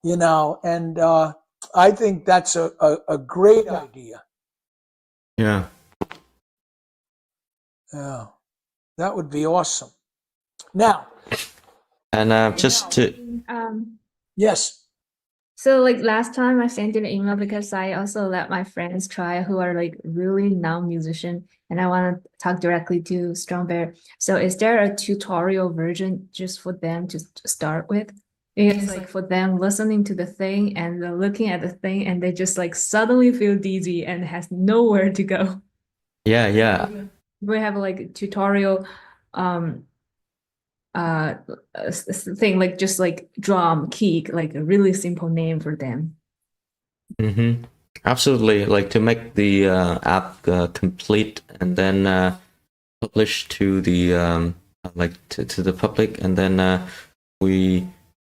And I think that's a great idea. Yeah. Yeah, that would be awesome. Now, and just to yes. So like last time I sent you an email because I also let my friends try who are like really non-musician, and I want to talk directly to Strongbear. So is there a tutorial version just for them to start with? It's like for them listening to the thing and looking at the thing, and they just like suddenly feel dizzy and has nowhere to go. yeah. We have like a tutorial thing, like just like drum key, like a really simple name for them. Mm-hmm. Absolutely. Like to make the app complete and then publish to the to the public, and then we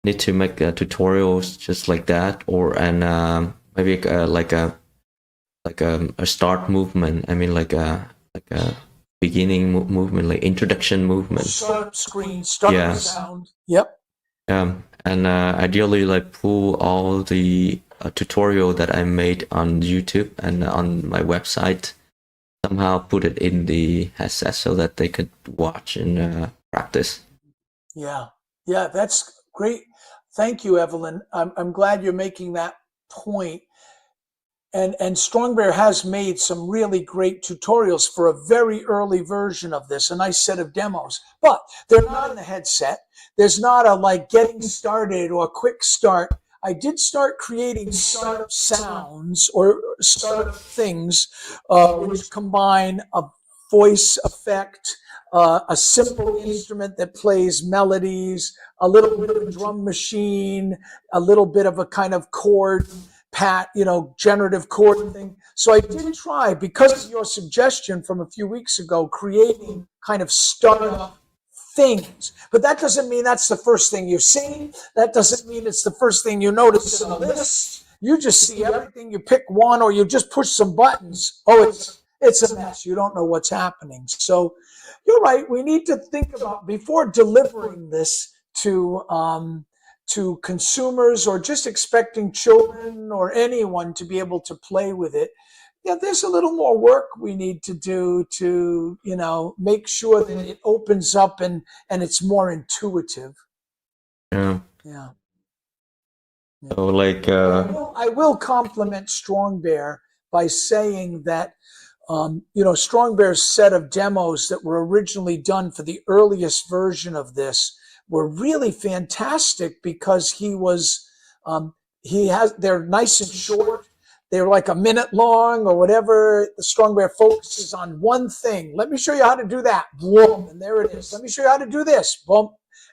need to make tutorials just like that, and maybe like a start movement. I mean, like a beginning movement, like introduction movement. Startup screen, startup sound. Yep. And ideally, like pull all the tutorial that I made on YouTube and on my website, somehow put it in the headset so that they could watch and practice. Yeah, that's great. Thank you, Evelyn. I'm glad you're making that point. And Strongbear has made some really great tutorials for a very early version of this, a nice set of demos. But they're not in the headset. There's not a like getting started or quick start. I did start creating startup sounds or startup things which combine a voice effect, a simple instrument that plays melodies, a little bit of a drum machine, a little bit of a kind of chord generative chord thing. So I did try, because of your suggestion from a few weeks ago, creating kind of startup things. But that doesn't mean that's the first thing you see. That doesn't mean it's the first thing you notice in the list. You just see everything. You pick one, or you just push some buttons. Oh, it's a mess. You don't know what's happening. So you're right. We need to think about, before delivering this to consumers, or just expecting children or anyone to be able to play with it. Yeah, there's a little more work we need to do to, make sure that it opens up and it's more intuitive. Yeah. Yeah. So like I will compliment Strongbear by saying that Strongbear's set of demos that were originally done for the earliest version of this were really fantastic, because they're nice and short. They're like a minute long or whatever. The Strongbear focuses on one thing. Let me show you how to do that. Boom, and there it is. Let me show you how to do this. Boom.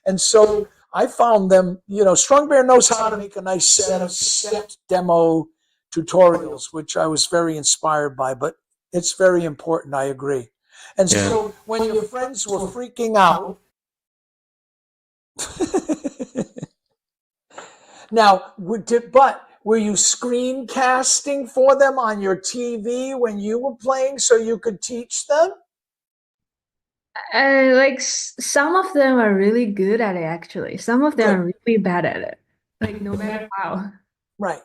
And so I found them, Strongbear knows how to make a nice set of stepped demo tutorials, which I was very inspired by, but it's very important. I agree. And so when your friends were freaking out, now, but were you screencasting for them on your TV when you were playing so you could teach them? Like some of them are really good at it, actually. Some of them are really bad at it. Like no matter how. Right.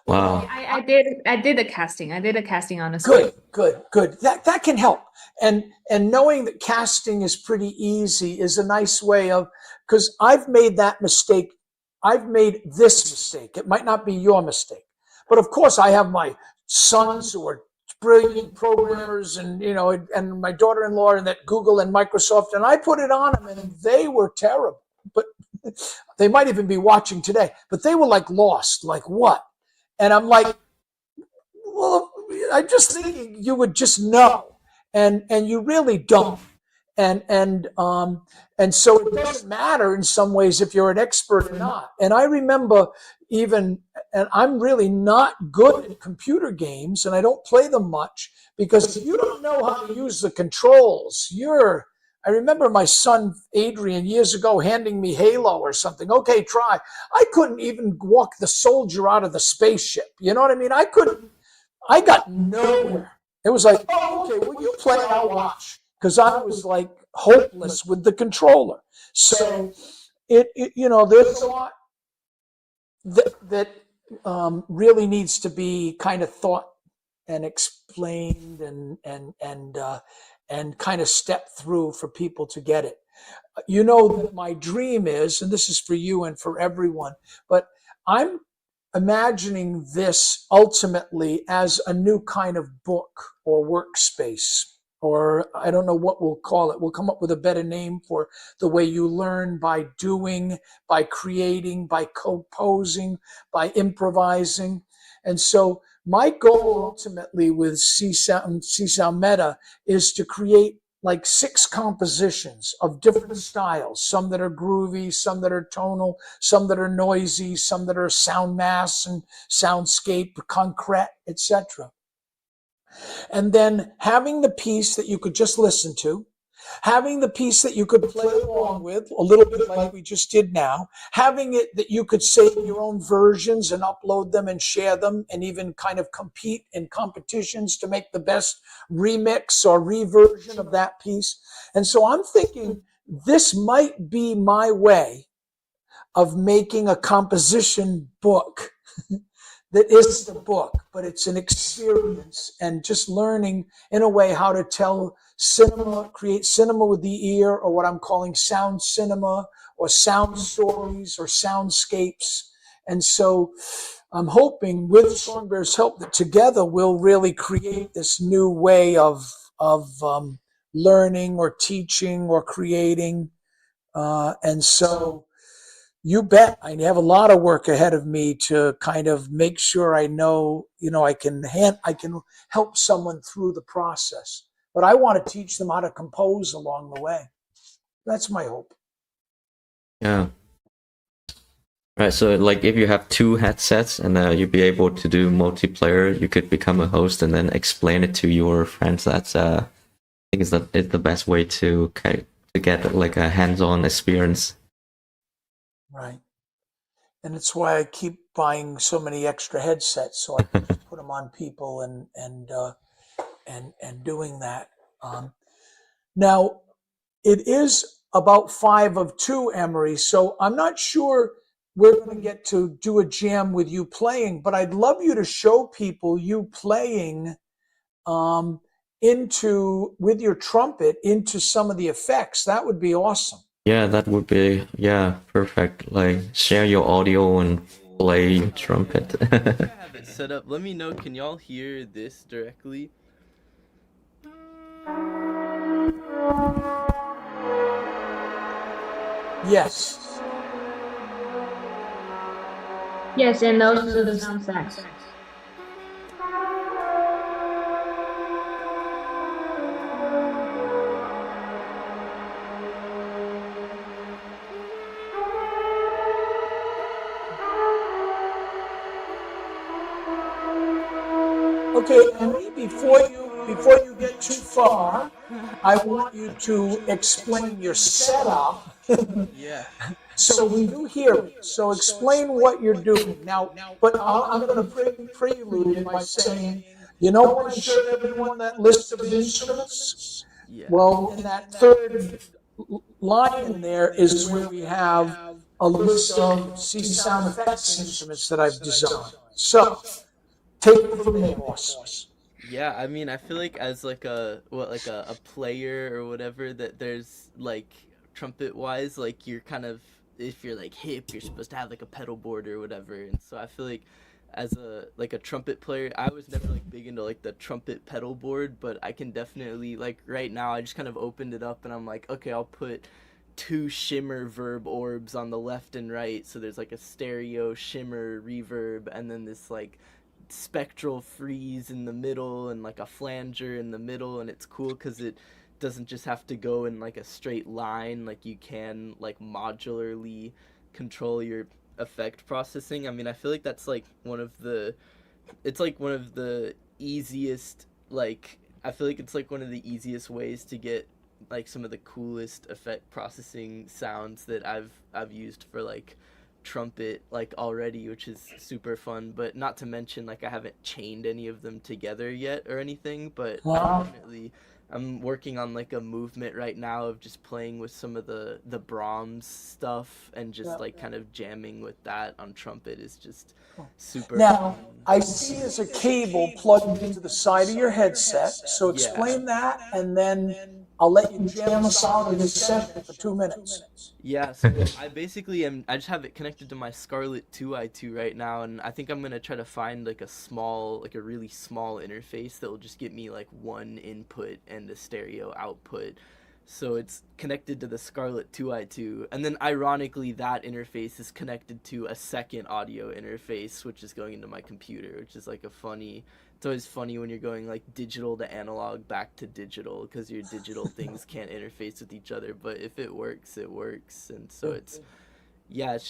Wow. I did the casting. I did a casting on a Good. That can help. And knowing that casting is pretty easy is a nice way of, because I've made that mistake. I've made this mistake. It might not be your mistake, but of course I have my sons who are brilliant programmers, and and my daughter-in-law and that Google and Microsoft, and I put it on them and they were terrible. But they might even be watching today, but they were like lost, like what? And I'm like, well, I'm just thinking you would just know, and you really don't. And so it doesn't matter in some ways if you're an expert or not. And I remember even, and I'm really not good at computer games, and I don't play them much because if you don't know how to use the controls, I remember my son Adrian years ago handing me Halo or something. Okay, try. I couldn't even walk the soldier out of the spaceship. You know what I mean? I got nowhere. It was like, oh, okay, well, you play, I'll watch. Because I was like hopeless with the controller. So there's a lot that really needs to be kind of thought and explained and kind of stepped through for people to get it. You know that my dream is, and this is for you and for everyone, but I'm imagining this ultimately as a new kind of book or workspace, or I don't know what we'll call it. We'll come up with a better name for the way you learn, by doing, by creating, by composing, by improvising. And so my goal ultimately with CsoundMeta is to create like 6 compositions of different styles, some that are groovy, some that are tonal, some that are noisy, some that are sound mass and soundscape, concrete, etc. And then having the piece that you could just listen to, having the piece that you could play along with, a little bit like we just did now, having it that you could save your own versions and upload them and share them, and even kind of compete in competitions to make the best remix or reversion of that piece. And so I'm thinking this might be my way of making a composition book that isn't a book, but it's an experience, and just learning in a way how to tell cinema, create cinema with the ear, or what I'm calling sound cinema, or sound stories, or soundscapes. And so I'm hoping with Strongbear's help that together we'll really create this new way of learning or teaching or creating. And so you bet I have a lot of work ahead of me to kind of make sure I know, I can help someone through the process. But I want to teach them how to compose along the way. That's my hope. Yeah. Right. So like if you have 2 headsets and you'll be able to do multiplayer, you could become a host and then explain it to your friends. That's I think it's the best way to get like a hands-on experience. Right. And it's why I keep buying so many extra headsets so I can just put them on people and doing that. Now, it is about 5 of 2, Emery, so I'm not sure we're going to get to do a jam with you playing, but I'd love you to show people you playing with your trumpet into some of the effects. That would be awesome. Yeah, that would be perfect. Like share your audio and play trumpet. I have it set up. Let me know. Can y'all hear this directly? Yes. Yes, and those are the sound effects. Okay, Emily, before you get too far, I want you to explain your setup. Yeah. So we do hear it. So explain what you're doing now. But I'm going to prelude it by saying, you know what I showed everyone that list of instruments? Yeah. Well, in that third line in there is where we have a list of Csound effects instruments that I've designed. So take it from there, boss. Yeah, I mean, I feel like as like a player or whatever, that there's like trumpet wise, like you're kind of, if you're like hip, you're supposed to have like a pedal board or whatever. And so I feel like as a trumpet player, I was never like big into like the trumpet pedal board, but I can definitely, like, right now I just kind of opened it up and I'm like, okay, I'll put two shimmer verb orbs on the left and right, so there's like a stereo shimmer reverb, and then this like spectral freeze in the middle and like a flanger in the middle. And it's cool because it doesn't just have to go in like a straight line, like you can like modularly control your effect processing. I mean, I feel like that's like one of the easiest, like, I feel like it's like one of the easiest ways to get like some of the coolest effect processing sounds that I've used for like trumpet like already, which is super fun. But not to mention, like, I haven't chained any of them together yet or anything, but Wow. I'm working on like a movement right now of just playing with some of the Brahms stuff and just like kind of jamming with that on trumpet is just super Now, fun. I see there's a cable plugged into the side of your headset. So explain that, and then I'll let you jam us out of this session for 2 minutes. Yeah, so I just have it connected to my Scarlett 2i2 right now, and I think I'm gonna try to find like a really small interface that will just get me like one input and a stereo output. So it's connected to the Scarlett 2i2, and then ironically that interface is connected to a second audio interface, which is going into my computer, which is like it's always funny when you're going like digital to analog back to digital, because your digital things can't interface with each other, but if it works, it works. And so it's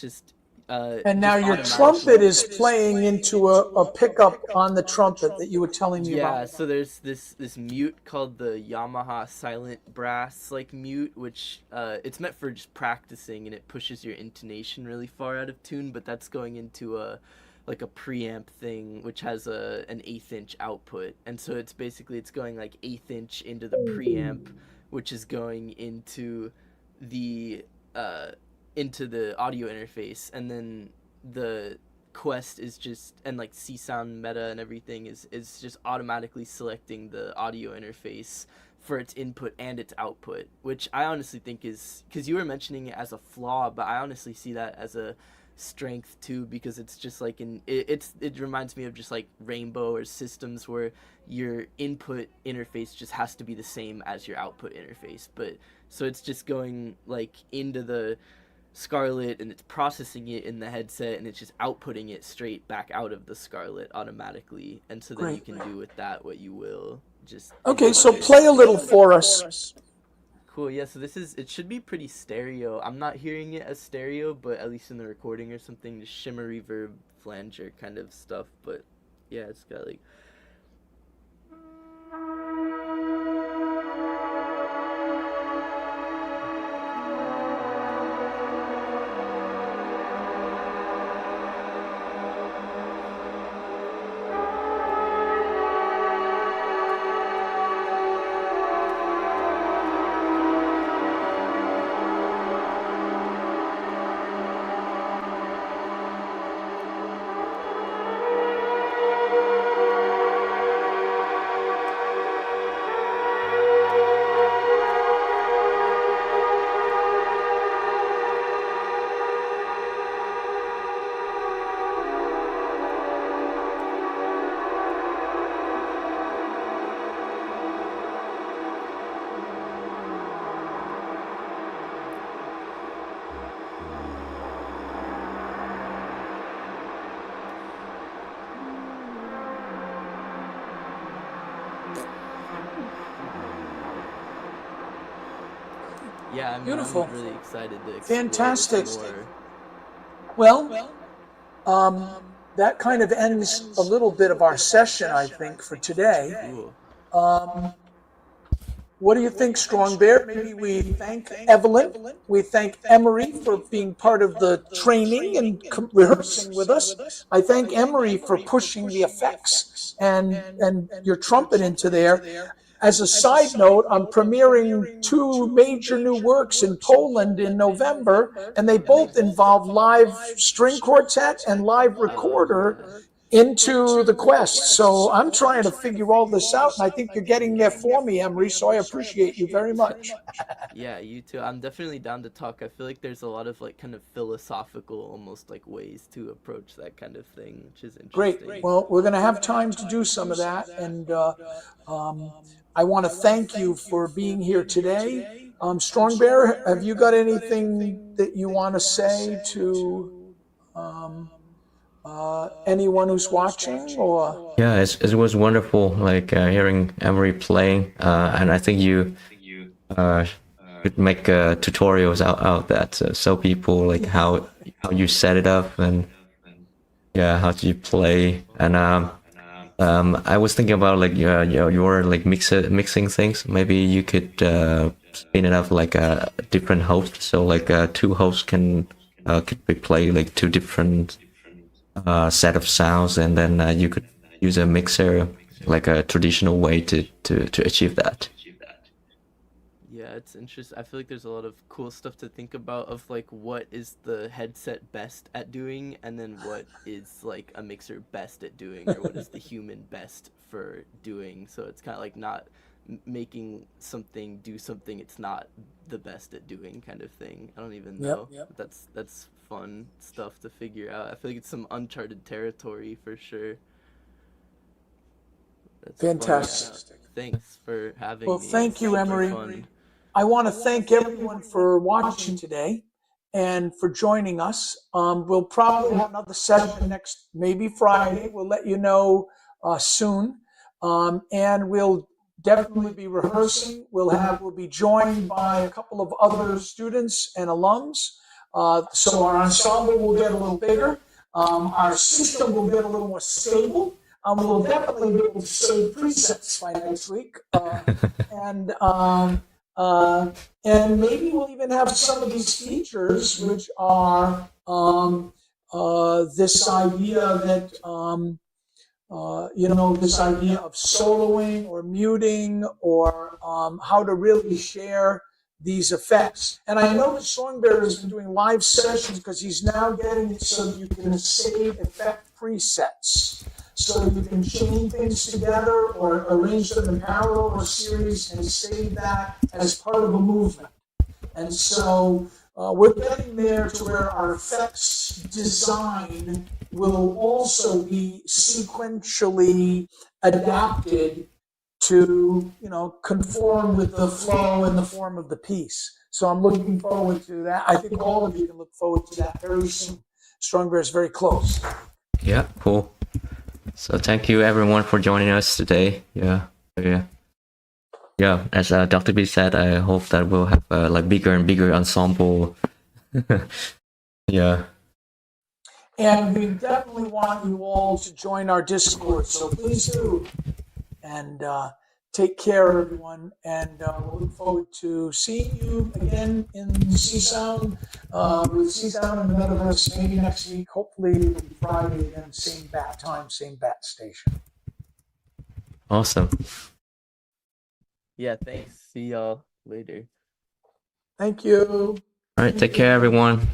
just And now just your automatically. trumpet is playing into a pickup on the trumpet that you were telling me Yeah, about. so there's this mute called the Yamaha silent brass like mute, which it's meant for just practicing, and it pushes your intonation really far out of tune, but that's going into a preamp thing, which has an 1/8 inch output. And so it's going like 1/8 inch into the preamp, which is going into the audio interface. And then the Quest is just, and like CsoundMeta and everything is just automatically selecting the audio interface for its input and its output, which I honestly think is, because you were mentioning it as a flaw, but I honestly see that as a strength too, because it's just like it reminds me of just like Rainbow or systems where your input interface just has to be the same as your output interface. But so it's just going like into the Scarlett and it's processing it in the headset, and it's just outputting it straight back out of the Scarlett automatically. And so then you can do with that what you will. Just Okay, so play a little for us. cool. Yeah, so it should be pretty stereo. I'm not hearing it as stereo, but at least in the recording or something, just shimmer reverb flanger kind of stuff. But yeah, it's got like yeah, I mean, Beautiful. I'm really excited to explore Fantastic. this more. Well, that kind of ends a little bit of our session, I think, for today. Cool. What do you think, Strong Bear? Maybe we thank Evelyn, we thank Emery for being part of the training and rehearsing with us. I thank Emery for pushing the effects and your trumpet into there. As a side note, I'm premiering 2 major new works in Poland in November, and they both involve live string quartet and live recorder into the quest. So I'm trying to figure all this out, and I think you're getting there for me, Emery, so I appreciate you very much. Yeah, you too. I'm definitely down to talk. I feel like there's a lot of like kind of philosophical, almost like ways to approach that kind of thing, which is interesting. Great. Well, we're going to have time to do some of that, and I want to thank you for being here today. Strong Bear, have you got anything that you want to say to anyone who's watching? Or Yeah, it was wonderful, like hearing Emery playing, and I think you could make tutorials out of that, so people like how you set it up and yeah, how do you play. And I was thinking about like your like mixing things. Maybe you could spin it up like a different host, so like 2 hosts could be play like 2 different set of sounds, and then you could use a mixer like a traditional way to achieve that. Yeah, it's interesting. I feel like there's a lot of cool stuff to think about of like what is the headset best at doing, and then what is like a mixer best at doing, or what is the human best for doing. So it's kind of like not making something do something it's not the best at doing kind of thing. I don't even know. Yep. That's fun stuff to figure out. I feel like it's some uncharted territory for sure. That's fun. Fantastic. Yeah. Thanks for having Well, me. thank It's you, super Emery. fun. I want to thank everyone for watching today and for joining us. We'll probably have another session next, maybe Friday. We'll let you know soon. And we'll definitely be rehearsing. We'll be joined by a couple of other students and alums. So our ensemble will get a little bigger. Our system will get a little more stable. We'll definitely be able to save presets by next week. And maybe we'll even have some of these features, which are this idea that this idea of soloing or muting, or how to really share these effects. And I know that Strongbear has been doing live sessions because he's now getting it so that you can save effect presets. So you can chain things together or arrange them in parallel or series and save that as part of a movement. And so we're getting there to where our effects design will also be sequentially adapted to, conform with the flow and the form of the piece. So I'm looking forward to that. I think all of you can look forward to that very soon. Strongbear is very close. Yeah, cool. So thank you everyone for joining us today. Yeah. As Dr.B said, I hope that we'll have like bigger and bigger ensemble. Yeah. And we definitely want you all to join our Discord, so please do. And take care, everyone. And we'll look forward to seeing you again in Csound, with Csound in the Metaverse, maybe next week. Hopefully it'll be Friday again, same bat time, same bat station. Awesome. Yeah, thanks. See y'all later. Thank you. All right, take care everyone.